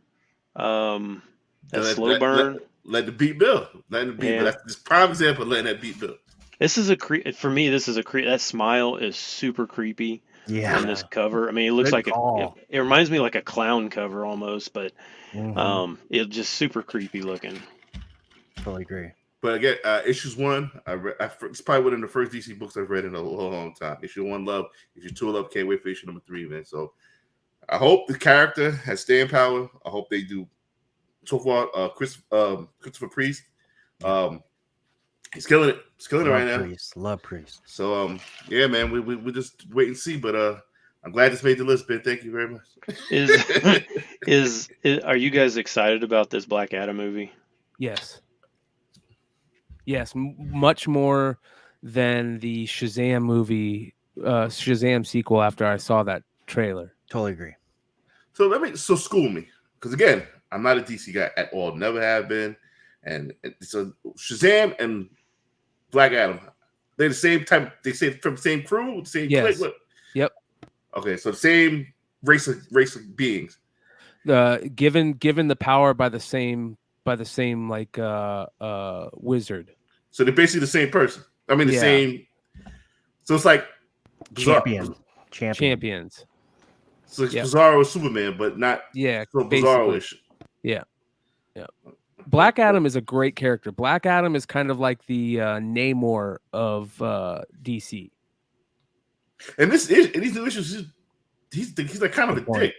slow burn. Let the beat build. That's this prime example of letting that beat build. This is for me. This is that smile is super creepy. Yeah. On this cover, I mean, it looks Good like it reminds me like a clown cover almost, but it's just super creepy looking. Totally agree. But again, issues 1, it's probably one of the first DC books I've read in a long time. Issue 1, love. Issue 2, love. Can't wait for issue number 3, man. So I hope the character has staying power. I hope they do. So far, Christopher Priest, he's killing it. He's killing it right now. Love Priest. So yeah, man, we just wait and see. But I'm glad this made the list, Ben. Thank you very much. Are you guys excited about this Black Adam movie? Yes, much more than the Shazam movie, Shazam sequel. After I saw that trailer, totally agree. So school me, because again, I'm not a DC guy at all. Never have been. And so Shazam and Black Adam, they're the same type. They say from the same crew, the same clique. Yep. Okay, so the same race of beings. Given the power by the same like wizard. So they're basically the same person. I mean, the Yeah. same. So it's like champions. So it's Yep. Bizarro with Superman, but not so Bizarro-ish. Yeah. Black Adam is a great character. Black Adam is kind of like the Namor of DC. And these new issues, he's like kind of a dick.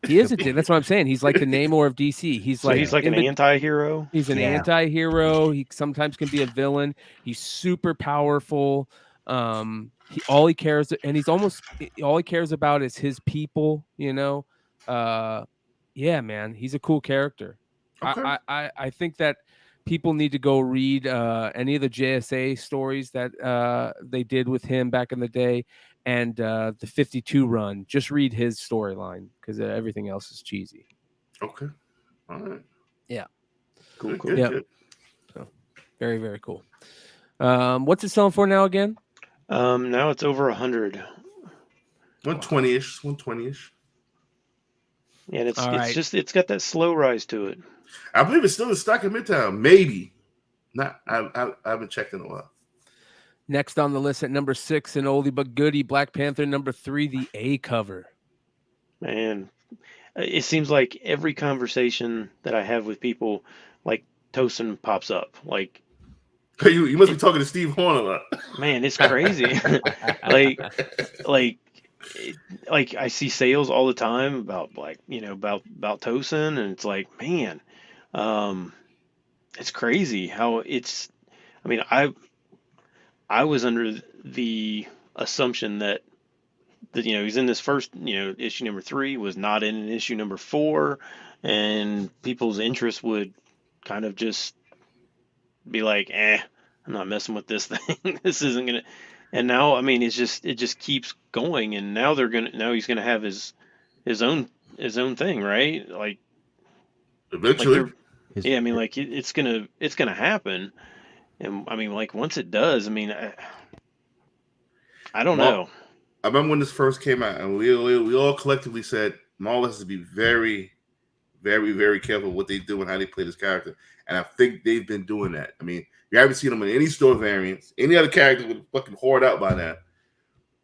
He is a dick. That's what I'm saying. He's like the Namor of DC. He's like an anti-hero. He's an anti-hero. He sometimes can be a villain. He's super powerful. All he cares about is his people. You know. Yeah, man. He's a cool character. Okay. I think that people need to go read any of the JSA stories that they did with him back in the day, and the 52 run. Just read his storyline because everything else is cheesy. Okay. All right. Yeah. Cool. Good. So, very, very cool. What's it selling for now again? Now it's over 100. 120-ish. Yeah, and it's got that slow rise to it. I believe it's still in stock in Midtown. Maybe. Not. I haven't checked in a while. Next on the list at number 6, an oldie but goodie, Black Panther. Number 3, the A cover. Man, it seems like every conversation that I have with people, like Tosin pops up. Like, you must be talking to Steve Horn a lot. Man, it's crazy. like I see sales all the time about about Tosin, and it's like, man, it's crazy how it's. I mean, I was under the assumption that he's in this first issue number 3, was not in issue number 4, and people's interest would kind of just be like, I'm not messing with this thing. This isn't gonna. And now, I mean, it just keeps going, and now he's gonna have his own thing, right? Like eventually, I mean, like it's gonna happen, and I mean, like once it does, I mean, I don't know. I remember when this first came out, and we all collectively said Marvel has to be very, very, very careful what they do and how they play this character, and I think they've been doing that. I mean, you haven't seen them in any store variants. Any other character would fucking hoard out by now.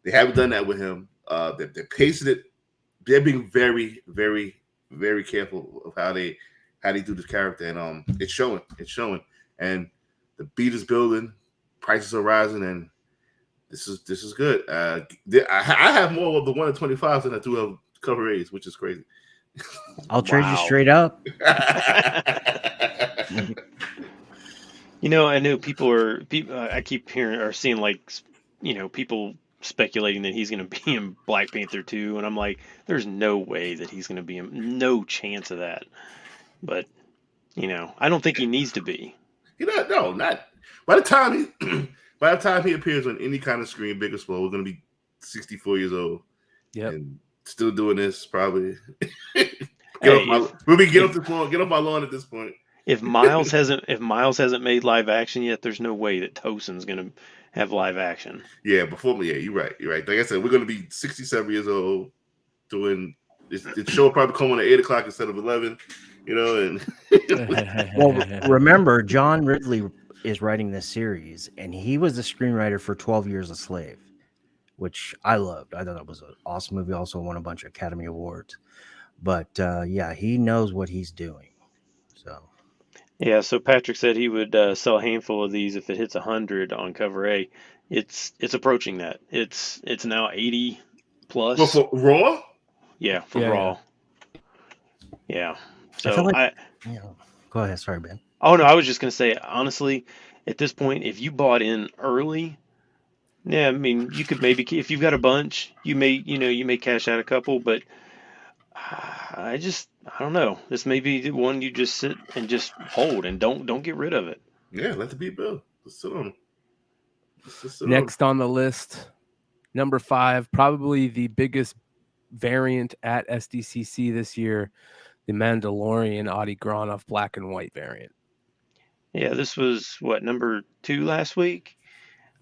They haven't done that with him. They're pacing it. They're being very, very, very careful of how they do this character, and it's showing. It's showing, and the beat is building. Prices are rising, and this is good. I have more of the 1 in 25s than I do of cover A's, which is crazy. I'll trade you straight up. I know people. I keep hearing or seeing people speculating that he's going to be in Black Panther 2, and I'm like, there's no way that he's going to be in. No chance of that. But I don't think he needs to be. Not by the time he appears on any kind of screen, big or small, we're going to be 64 years old. Yeah, and still doing this probably. Get off my lawn at this point. If Miles hasn't made live action yet, there's no way that Tosin's gonna have live action. Yeah, you're right. Like I said, we're gonna be 67 years old doing this. The show will probably come on at 8 o'clock instead of 11. And well, remember, John Ridley is writing this series, and he was the screenwriter for 12 Years a Slave, which I loved. I thought it was an awesome movie. Also won a bunch of Academy Awards. But he knows what he's doing. So. Yeah, so Patrick said he would sell a handful of these if it hits 100 on cover A. It's approaching that. It's now 80 plus. Well, for Raw? Yeah, for Raw. Yeah. So Go ahead. Sorry, Ben. Oh no, I was just gonna say, honestly, at this point, if you bought in early, yeah, I mean, you could maybe, if you've got a bunch, you may cash out a couple, but I don't know. This may be the one you just sit and just hold and don't get rid of it. Yeah, let the beat build. Let's sit on it. Next on the list, number 5, probably the biggest variant at SDCC this year, the Mandalorian Adi Granov black and white variant. Yeah, this was number 2 last week.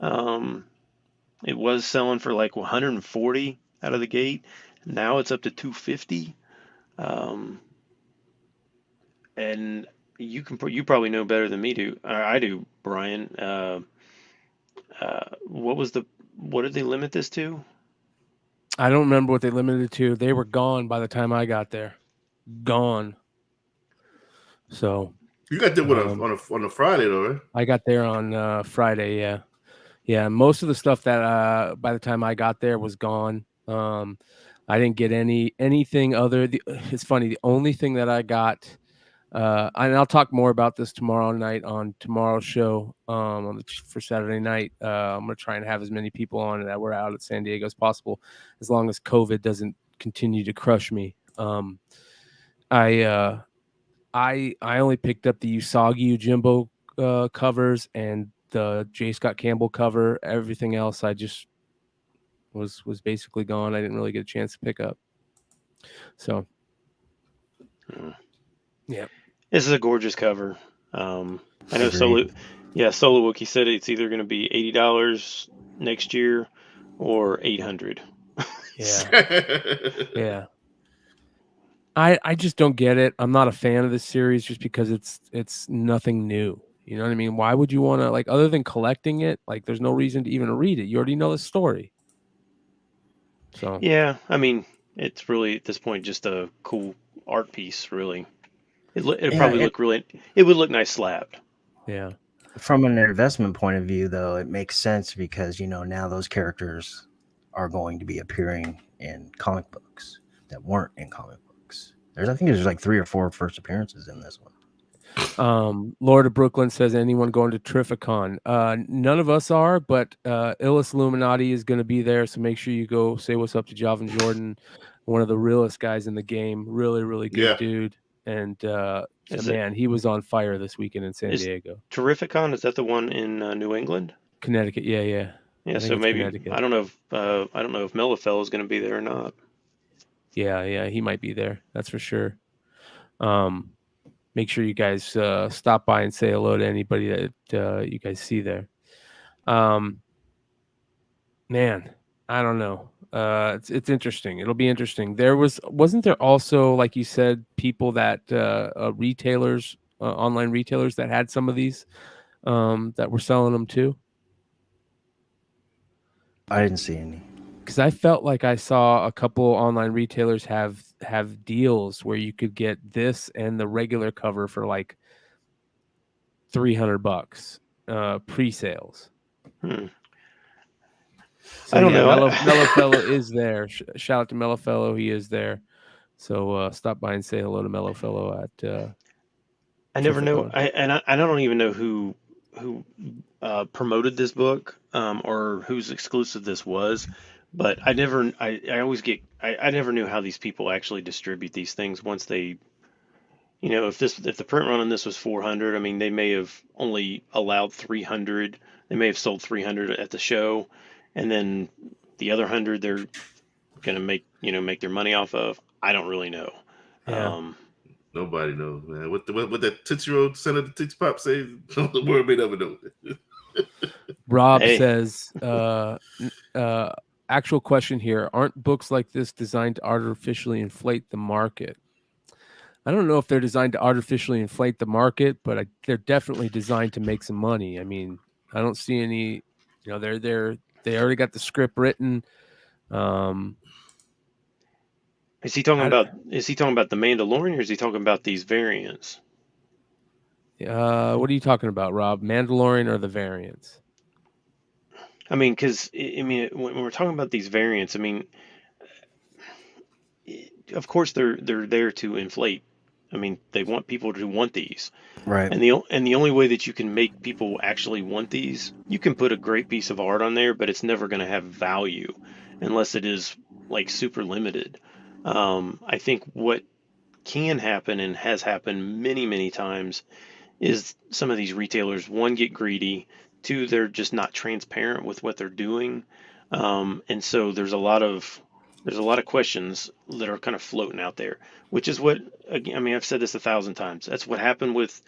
It was selling for like 140. out of the gate. Now it's up to 250. And you probably know better than me do. I do, Brian. What did they limit this to? I don't remember what they limited it to. They were gone by the time I got there. Gone. So You got there on a Friday though, right? I got there on Friday. Yeah, yeah. Most of the stuff that by the time I got there was gone. I didn't get anything other. It's funny. The only thing that I got, and I'll talk more about this tomorrow night on tomorrow's show. For Saturday night, I'm gonna try and have as many people on that were out at San Diego as possible, as long as COVID doesn't continue to crush me. I only picked up the Usagi Jimbo covers and the J. Scott Campbell cover. Everything else I just was basically gone. I didn't really get a chance to pick up. So, yeah, this is a gorgeous cover. I know Solo Wookie said it's either going to be $80 next year or $800. Yeah, yeah. I just don't get it. I'm not a fan of this series just because it's nothing new. You know what I mean? Why would you want to, like, other than collecting it? Like, there's no reason to even read it. You already know the story. So yeah, I mean, it's really at this point just a cool art piece. Really, it would look nice slabbed. Yeah. From an investment point of view, though, it makes sense because now those characters are going to be appearing in comic books that weren't in comic books. I think there's like 3 or 4 first appearances in this one. Lord of Brooklyn says, anyone going to Terrificon? None of us are, but Illis Illuminati is going to be there, so make sure you go say what's up to Jalvin Jordan, one of the realest guys in the game. Really, really good dude. And man, he was on fire this weekend in San Diego. Terrificon, is that the one in New England? Connecticut, yeah. Yeah, so maybe I don't know if Mellifell is going to be there or not. Yeah, he might be there. That's for sure. Make sure you guys stop by and say hello to anybody that you guys see there. Man, I don't know. It's interesting. It'll be interesting. Wasn't there also, like you said, people that retailers, online retailers that had some of these that were selling them too? I didn't see any. Because I felt like I saw a couple online retailers have deals where you could get this and the regular cover for like $300 pre-sales. So, I don't know. Mellofellow is there. Shout out to Mellofellow. He is there. So stop by and say hello to Mellofellow at I never know. I don't even know who promoted this book or whose exclusive this was. But I never knew how these people actually distribute these things once they, if the print run on this was 400, I mean, they may have only allowed 300. They may have sold 300 at the show, and then the other 100 they're gonna make their money off of. I don't really know. Yeah. Nobody knows, man. What that Tootsie-Roll Senator Tootsie Pop say? The world may never know. Rob says, actual question here. Aren't books like this designed to artificially inflate the market? I don't know if they're designed to artificially inflate the market, but they're definitely designed to make some money. I mean, I don't see any, they already got the script written. Is he talking about the Mandalorian, or is he talking about these variants? What are you talking about, Rob? Mandalorian or the variants? I mean, because when we're talking about these variants, I mean, of course they're there to inflate. I mean, they want people to want these, right? And the only way that you can make people actually want these, you can put a great piece of art on there, but it's never going to have value unless it is like super limited. I think what can happen and has happened many, many times is some of these retailers, one, get greedy, two, they're just not transparent with what they're doing, and so there's a lot of questions that are kind of floating out there, which is what, again, I mean, I've said this 1,000 times. That's what happened with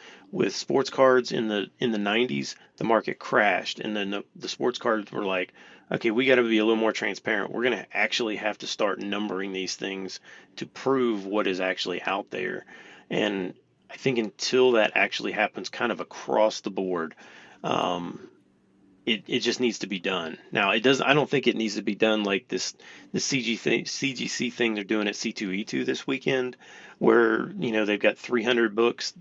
sports cards in the 90s. The market crashed, and then the sports cards were like, okay, we got to be a little more transparent. We're going to actually have to start numbering these things to prove what is actually out there. And I think until that actually happens kind of across the board, um, it just needs to be done. Now, it does. I don't think it needs to be done like the CGC thing they're doing at C2E2 this weekend, where they've got 300 books.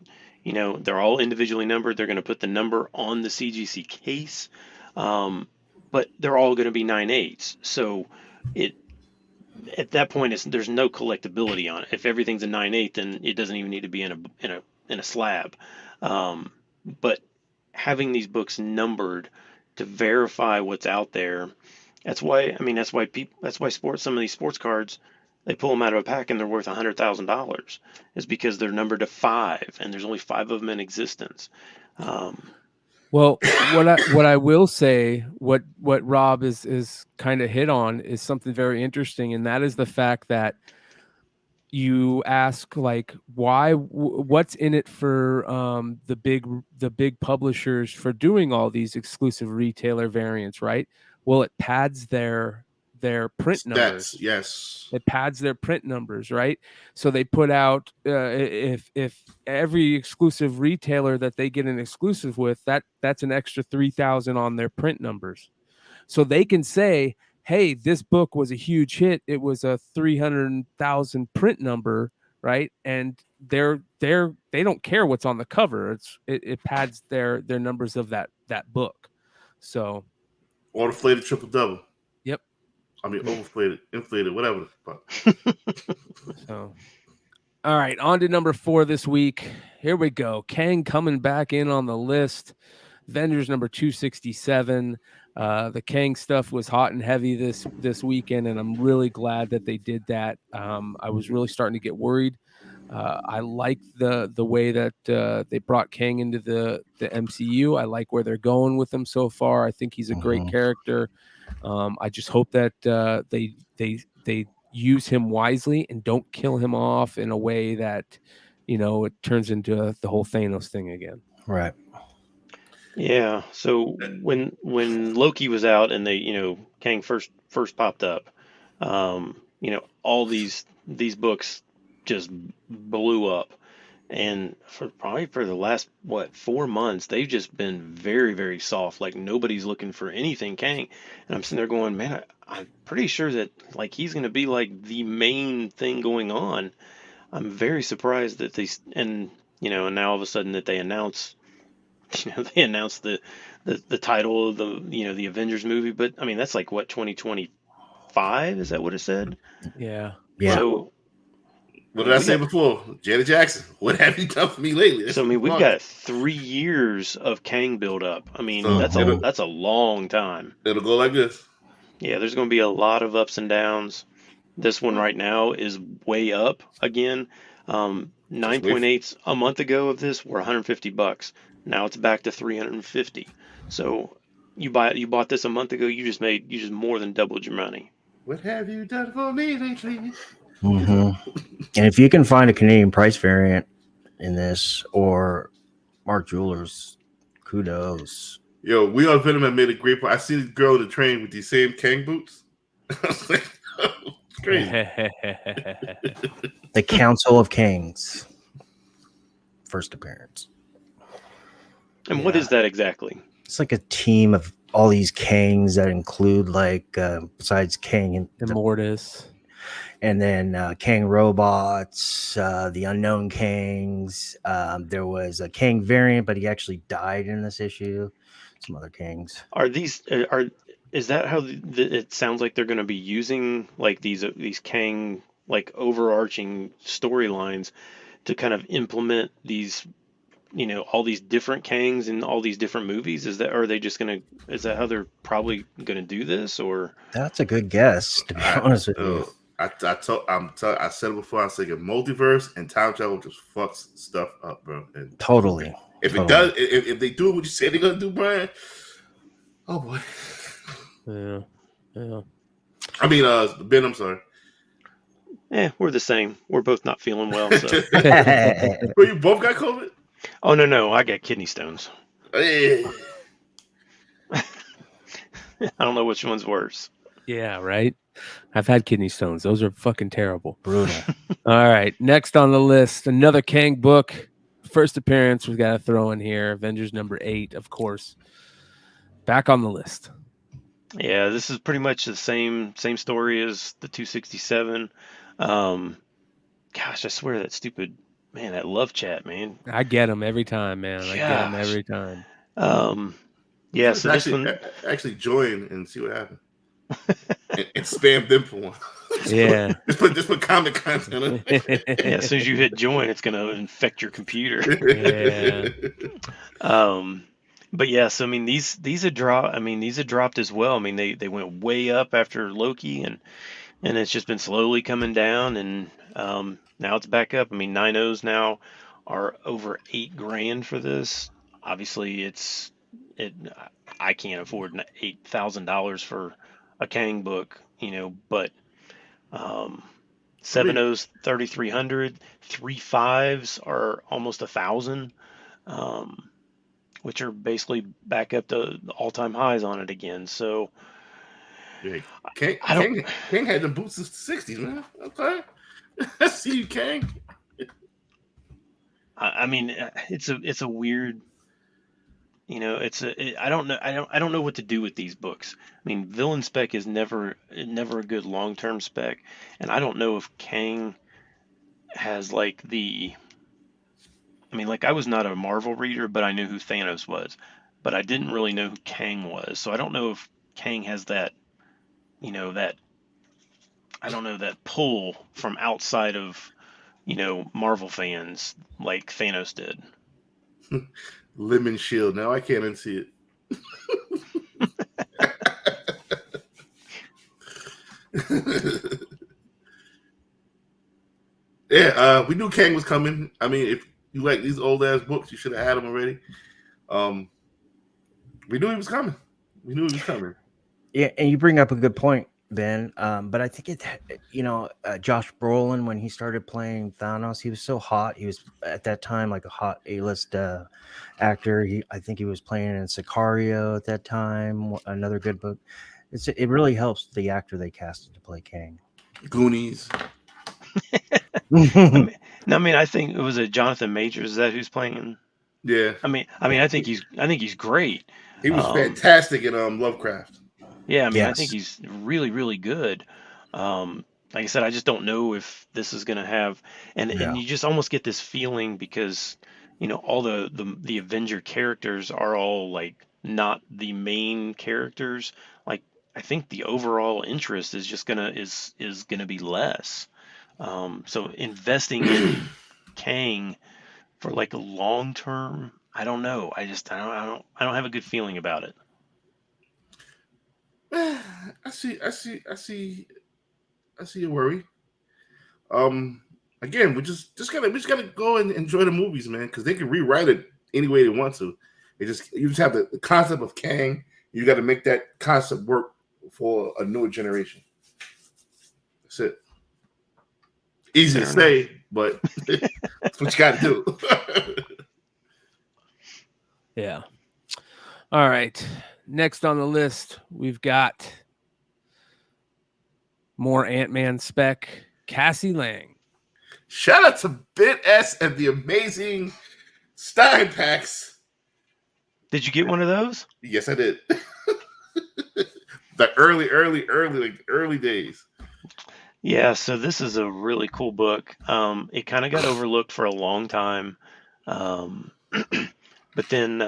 They're all individually numbered. They're going to put the number on the CGC case, um, but they're all going to be 9/8. So it at that point there's no collectability on it. If everything's a 9/8, then it doesn't even need to be in a slab. Um, but having these books numbered to verify what's out there. That's why some of these sports cards, they pull them out of a pack and they're worth $100,000, is because they're numbered to 5 and there's only 5 of them in existence. Well, what I will say, what Rob is kind of hit on is something very interesting, and that is the fact that you ask, like, what's in it for the big publishers for doing all these exclusive retailer variants, right? Well, it pads their print numbers. Yes, it pads their print numbers, right? So they put out if every exclusive retailer that they get an exclusive with, that's an extra 3,000 on their print numbers, so they can say, hey, this book was a huge hit. It was a 300,000 print number, right? And they don't care what's on the cover. It pads their numbers of that book. So, or inflated triple double. Yep. I mean, overinflated, inflated, whatever. So, all right, on to number 4 this week. Here we go. Kang coming back in on the list. Avengers number 267. The Kang stuff was hot and heavy this weekend, and I'm really glad that they did that. I was really starting to get worried. I like the way that they brought Kang into the MCU. I like where they're going with him so far. I think he's a great character. I just hope that they use him wisely and don't kill him off in a way that it turns into the whole Thanos thing again. Right. Yeah. So when Loki was out and they Kang first popped up, all these books just blew up, and for the last 4 months they've just been very, very soft. Like, nobody's looking for anything Kang, and I'm sitting there going, man, I'm pretty sure that like he's going to be like the main thing going on. I'm very surprised that and now all of a sudden that they announce. They announced the title of the Avengers movie, but I mean that's like 2025? Is that what it said? Yeah. So what did I say before? Janet Jackson, what have you done for me lately? So I mean, we've got 3 years of Kang build up. I mean, that's a long time. It'll go like this. Yeah, there's going to be a lot of ups and downs. This one right now is way up again. 9.8s a month ago of this were $150. Now it's back to 350. So you bought this a month ago. You just more than doubled your money. What have you done for me lately? And if you can find a Canadian price variant in this or Mark Jewelers, kudos. Yo, we on Venom have made a great point. I see this girl in the train with these same Kang boots. I was like, it's crazy. The Council of Kangs. First appearance. And what is that exactly? It's like a team of all these Kangs that include, like, besides Kang and Immortus, and then Kang robots, the unknown Kangs. There was a Kang variant, but he actually died in this issue. Some other Kangs. Is that how it sounds like they're going to be using like these Kang like overarching storylines to kind of implement these, all these different Kangs in all these different movies? Is that how they're probably going to do this? Or that's a good guess, to be honest with you. I said it before. I said multiverse and time travel just fucks stuff up, bro. And totally. If it does, if they do what you said they're gonna do, Brian. Oh boy. Yeah. I mean, Ben. I'm sorry. We're the same. We're both not feeling well. So. Well, you both got COVID? Oh no, I got kidney stones. Hey. I don't know which one's worse. Yeah, right. I've had kidney stones. Those are fucking terrible. Brutal. All right. Next on the list, another Kang book. First appearance we got to throw in here. Avengers #8, of course. Back on the list. Yeah, this is pretty much the same story as the 267. Gosh, I swear that stupid man, that love chat, man. I get them every time, man. I get them Gosh. every time. Yeah, so this one, actually join and see what happens. and spam them for one. Yeah. Just put comic content on yeah, as soon as you hit join, it's gonna infect your computer. Yeah. But yes, I mean these had dropped. I mean these had dropped as well. I mean they went way up after Loki, and it's just been slowly coming down, and now it's back up. I mean 9.0s now are over $8,000 for this. Obviously, I can't afford $8,000 for a Kang book, but 7.0s 3,300, 3.5s are almost 1,000. Which are basically back up to the all-time highs on it again. So, yeah, Kang had the boots since the 60s, man. Okay, I see you, Kang. I mean, it's a weird, I don't know what to do with these books. I mean, villain spec is never a good long-term spec, and I don't know if Kang has like I was not a Marvel reader, but I knew who Thanos was, but I didn't really know who Kang was. So I don't know if Kang has that, that, I don't know, that pull from outside of, Marvel fans like Thanos did. Lemon shield. Now I can't unsee it. Yeah, we knew Kang was coming. I mean, if you like these old ass books, you should have had them already. We knew he was coming. Yeah, and you bring up a good point, Ben. But I think Josh Brolin, when he started playing Thanos, he was so hot. He was at that time like a hot A-list actor. I think he was playing in Sicario at that time. Another good book. It really helps the actor they casted to play Kang. Goonies. I mean, I think it was a Jonathan Majors. Is that who's playing? Yeah. I mean, I think he's great. He was fantastic in Lovecraft. Yeah, I mean, yes. I think he's really, really good. Like I said, I just don't know if this is going to have, and you just almost get this feeling because, all the Avenger characters are all like not the main characters. Like, I think the overall interest is just is gonna be less. So investing in Kang for like a long term, I don't know. I don't have a good feeling about it. I see your worry. Again, we just gotta go and enjoy the movies, man, because they can rewrite it any way they want to. You just have the concept of Kang. You got to make that concept work for a newer generation. That's it. Easy to say, but that's what you got to do. Yeah. All right. Next on the list, we've got more AntMan spec. Cassie Lang. Shout out to Bit S and the amazing Stein packs. Did you get one of those? Yes, I did. The early days. Yeah, so this is a really cool book. It kind of got overlooked for a long time. But then,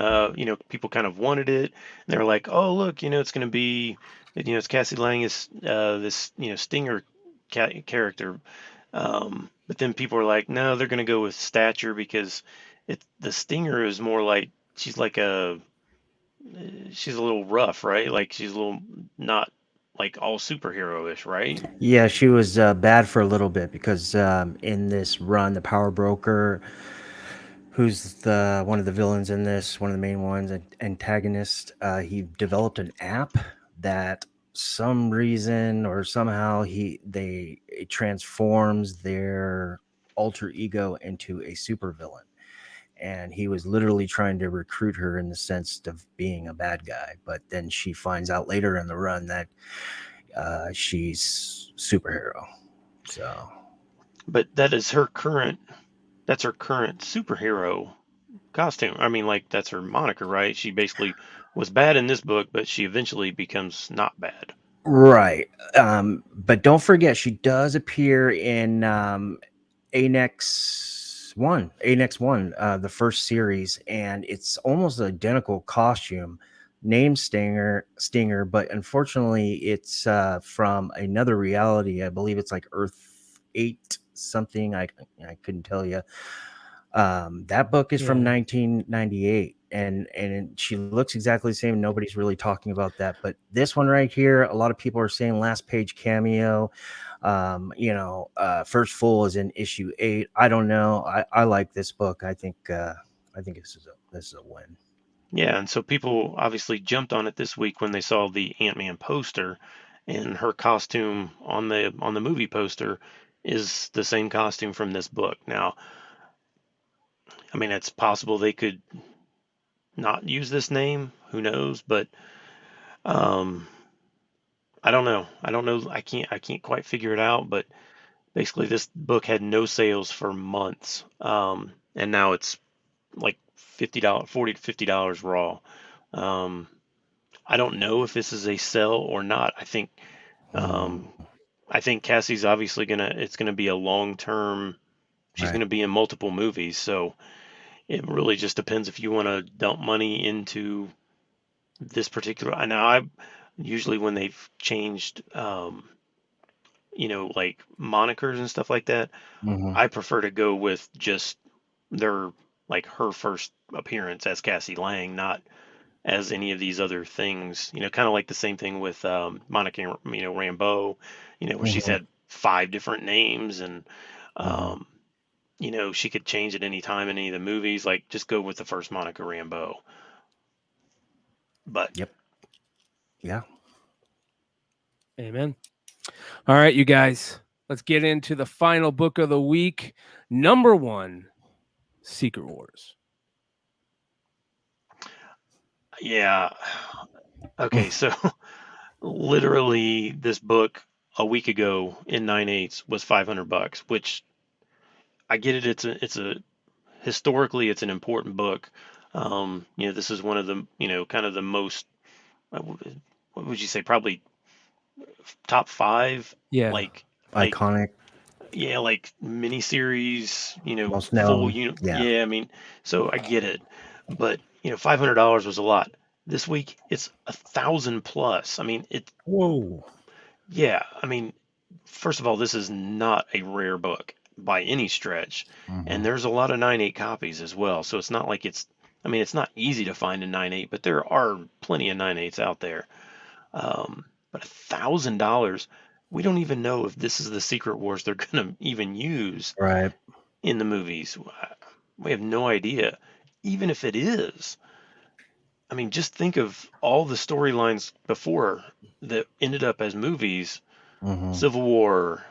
people kind of wanted it. And they were like, oh, look, it's going to be, it's Cassie Lang is this, Stinger character. But then people were like, no, they're going to go with stature because the Stinger is more like, she's a little rough, right? Like she's a little not like all superhero-ish, right? Yeah, she was bad for a little bit because in this run, the Power Broker, who's one of the villains in this, one of the main ones, antagonist, he developed an app that some reason or somehow it transforms their alter ego into a supervillain. and he was literally trying to recruit her in the sense of being a bad guy. But then she finds out later in the run that she's superhero. So, But that's her current superhero costume. I mean, like, that's her moniker, right? She basically was bad in this book, but she eventually becomes not bad. right. But don't forget, she does appear in Annex One, the first series, and it's almost an identical costume, named Stinger, but unfortunately, it's from another reality. I believe it's like Earth 8 something. I couldn't tell you. That book is from 1998, and she looks exactly the same. Nobody's really talking about that, but this one right here, a lot of people are saying last page cameo. First full is in issue 8. I don't know. I like this book. I think this is a win. Yeah, and so people obviously jumped on it this week when they saw the Ant-Man poster, and her costume on the movie poster is the same costume from this book. Now, I mean, it's possible they could not use this name. Who knows? But um, I don't know. I can't quite figure it out. But basically, this book had no sales for months, and now it's like $50, $40 to $50 raw. I don't know if this is a sell or not. I think Cassie's obviously it's gonna be a long term. She's Right. gonna be in multiple movies, so it really just depends if you want to dump money into this particular. Now, I usually when they've changed, like monikers and stuff like that, I prefer to go with just their like her first appearance as Cassie Lang, not as any of these other things. Kind of like the same thing with Monica, Rambeau, where she's had 5 different names, and she could change at any time in any of the movies. Like, just go with the first Monica Rambeau. But Yep. Yeah. Amen. All right, you guys, let's get into the final book of the week. Number 1, Secret Wars. yeah, okay, so literally this book a week ago in 9/8 was $500, which I get it. It's a historically it's an important book. This is one of the kind of the most what would you say, probably top 5 Yeah. like Iconic. like miniseries, Most full known. unit. Yeah. Yeah, I mean, so I get it, but $500 was a lot. This week it's 1,000 plus. I mean, Whoa. yeah, I mean, first of all, this is not a rare book by any stretch, and there's a lot of 9/8 copies as well. So it's not like it's not easy to find a 9/8, but there are plenty of 9/8s out there. But $1,000, we don't even know if this is the Secret Wars they're gonna even use Right. in the movies. We have no idea. Even if it is, I mean, just think of all the storylines before that ended up as movies. Civil War,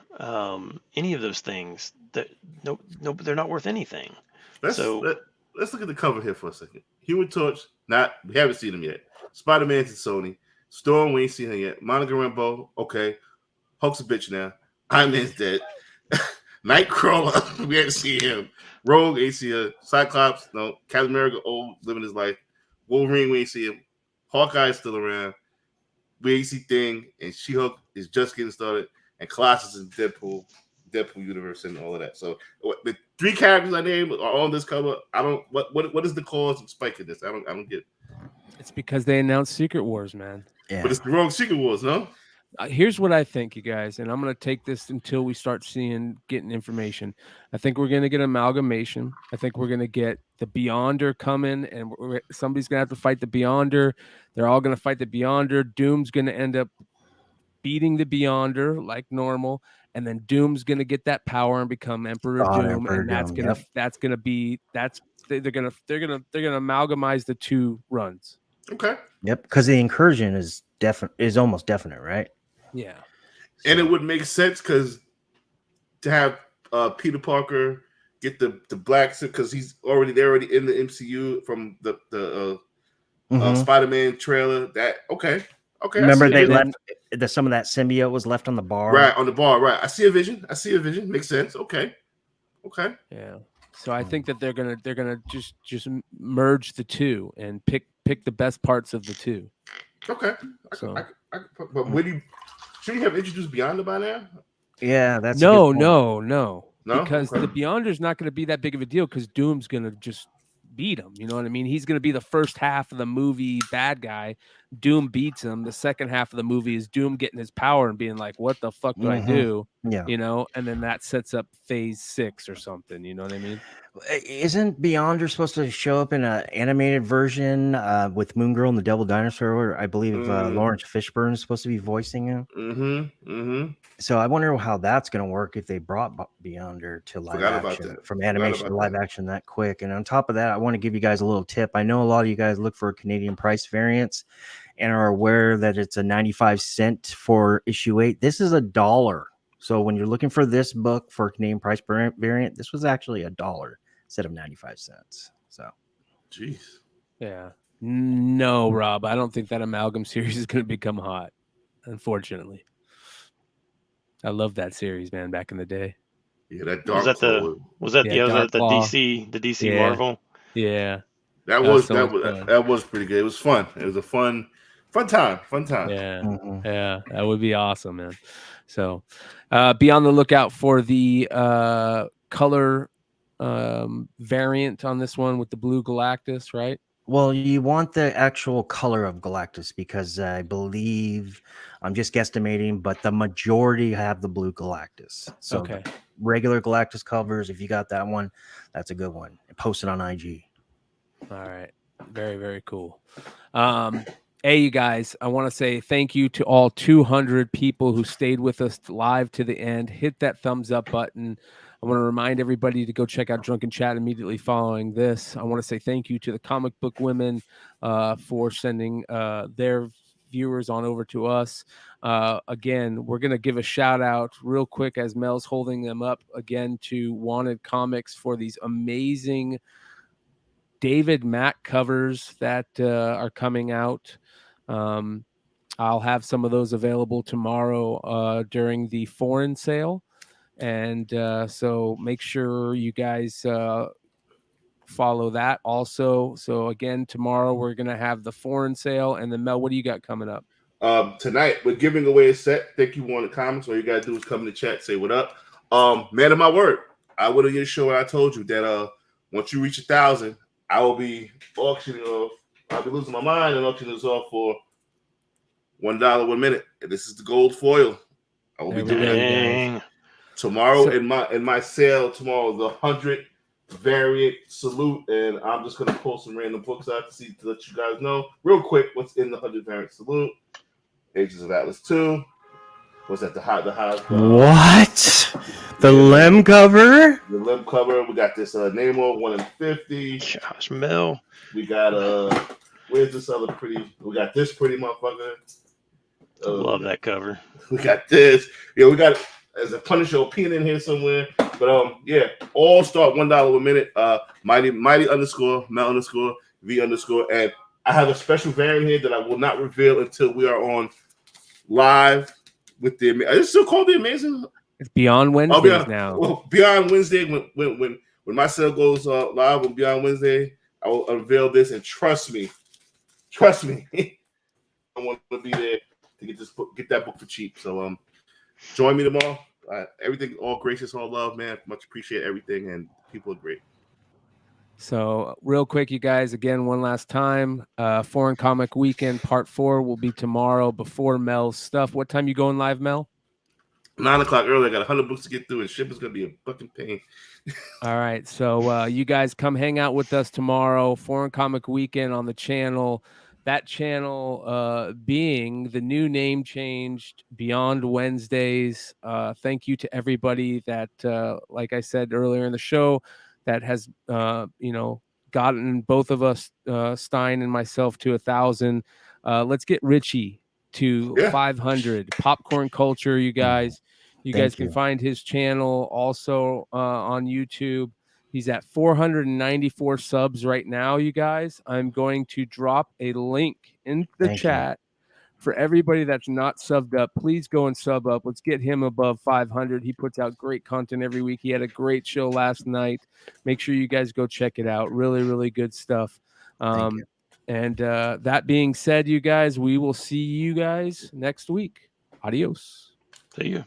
any of those things that no, they're not worth anything. Let's look at the cover here for a second. Human Torch, we haven't seen him yet. Spider-Man's in Sony. Storm, we ain't seen him yet. Monica Rambeau, okay. Hulk's a bitch now. Iron Man's dead. Nightcrawler, we haven't seen him. Rogue, ain't seen him. Cyclops, no. Captain America, old, living his life. Wolverine, we ain't seen him. Hawkeye's still around. We ain't see Thing, and She-Hulk is just getting started, and Colossus is Deadpool universe, and all of that. So the 3 characters I named are on this cover. I don't. What is the cause of spiking this? I don't get it. It's because they announced Secret Wars, man. Yeah. But it's the wrong Secret Wars, no? Here's what I think, you guys, and I'm going to take this until we start getting information. I think we're going to get amalgamation. I think we're going to get the Beyonder coming, and somebody's going to have to fight the Beyonder. They're all going to fight the Beyonder. Doom's going to end up beating the Beyonder like normal, and then Doom's going to get that power and become Emperor Doom, and that's going to they're going to amalgamize the 2 runs. Okay. Yep. Because the incursion is almost definite, right? Yeah. And it would make sense because to have Peter Parker get the black suit because they're already in the MCU from the Spider-Man trailer. That okay. Remember I see they a vision. left some of that symbiote was left on the bar. Right on the bar. Right. I see a vision. Makes sense. Okay. Yeah. So I think that they're gonna just merge the two and pick the best parts of the two. Okay. But when should you have introduced Beyonder by now? Yeah, that's no. No? Because Okay. the Beyonder's not going to be that big of a deal because Doom's going to just beat him. You know what I mean? He's going to be the first half of the movie bad guy. Doom beats him. The second half of the movie is Doom getting his power and being like, "What the fuck do I do?" Yeah. You know, and then that sets up phase 6 or something. You know what I mean? Isn't Beyonder supposed to show up in an animated version with Moon Girl and the Devil Dinosaur? I believe Lawrence Fishburne is supposed to be voicing him. So I wonder how that's going to work if they brought Beyonder to live action from animation to live action that quick. And on top of that, I want to give you guys a little tip. I know a lot of you guys look for a Canadian price variance and are aware that it's a 95 cent for issue 8. This is $1. So when you're looking for this book for Canadian price variant, this was actually $1 instead of 95 cents. So, jeez. Yeah. No, Rob, I don't think that Amalgam series is going to become hot, unfortunately. I love that series, man, back in the day. Yeah, that Dark was that the DC Marvel? Yeah. That was pretty good. It was fun. It was a fun time. Yeah. Yeah, that would be awesome, man. So, be on the lookout for the color variant on this one with the blue Galactus, right? Well, you want the actual color of Galactus because I believe, I'm just guesstimating, but the majority have the blue Galactus. So the regular Galactus covers, if you got that one, that's a good one. Post it on IG. All right. Very, very cool. Hey, you guys, I want to say thank you to all 200 people who stayed with us live to the end. Hit that thumbs up button. I want to remind everybody to go check out Drunken Chat immediately following this. I want to say thank you to the Comic Book Women for sending their viewers on over to us. Again, we're going to give a shout out real quick as Mel's holding them up again to Wanted Comics for these amazing David Mack covers that are coming out. I'll have some of those available tomorrow during the foreign sale. And so make sure you guys follow that also. So again, tomorrow we're going to have the foreign sale. And then Mel, what do you got coming up? Tonight we're giving away a set. Thank you, Wanted Comics. All you got to do is come in the chat, say what up. Man of my word, I would have show what I told you that once you reach 1,000, I will be auctioning off. I'll be losing my mind and auctioning this off for $1 1 minute. And this is the gold foil. I will be doing that tomorrow. In my sale tomorrow, the 100 variant salute, and I'm just gonna pull some random books out to let you guys know real quick what's in the 100 variant salute. Ages of Atlas 2. Was that the high? What? The limb cover? The limb cover. We got this Namor 1 in 50. Josh Mel. We got where's this other pretty? We got this pretty motherfucker. I love that cover. We got this. Yeah, we got there's a Punisher pin in here somewhere. But yeah, all start $1 a minute. Mighty _ Mel _ V _ and I have a special variant here that I will not reveal until we are on live with the. Is it still called the Amazing? It's Beyond Wednesdays now. Well, Beyond Wednesday when my sale goes live on Beyond Wednesday, I will unveil this, and trust me, I want to be there to get that book for cheap. So join me tomorrow. Everything, all gracious, all love, man. Much appreciate everything, and people are great. So real quick, you guys, again, one last time, Foreign Comic Weekend Part 4 will be tomorrow before Mel's stuff. What time you going live, Mel? 9 o'clock early. I got 100 books to get through, and shipping's going to be a fucking pain. All right. So you guys come hang out with us tomorrow, Foreign Comic Weekend on the channel. That channel being the new name changed, Beyond Wednesdays. Thank you to everybody that, like I said earlier in the show, that has, gotten both of us, Stein and myself, to 1,000. Let's get Richie to 500. Popcorn Culture, you guys. You guys can find his channel also on YouTube. He's at 494 subs right now, you guys. I'm going to drop a link in the Thank you. chat for everybody that's not subbed up. Please go and sub up. Let's get him above 500. He puts out great content every week. He had a great show last night. Make sure you guys go check it out. Really, really good stuff. Thank you. And that being said, you guys, we will see you guys next week. Adios. See you.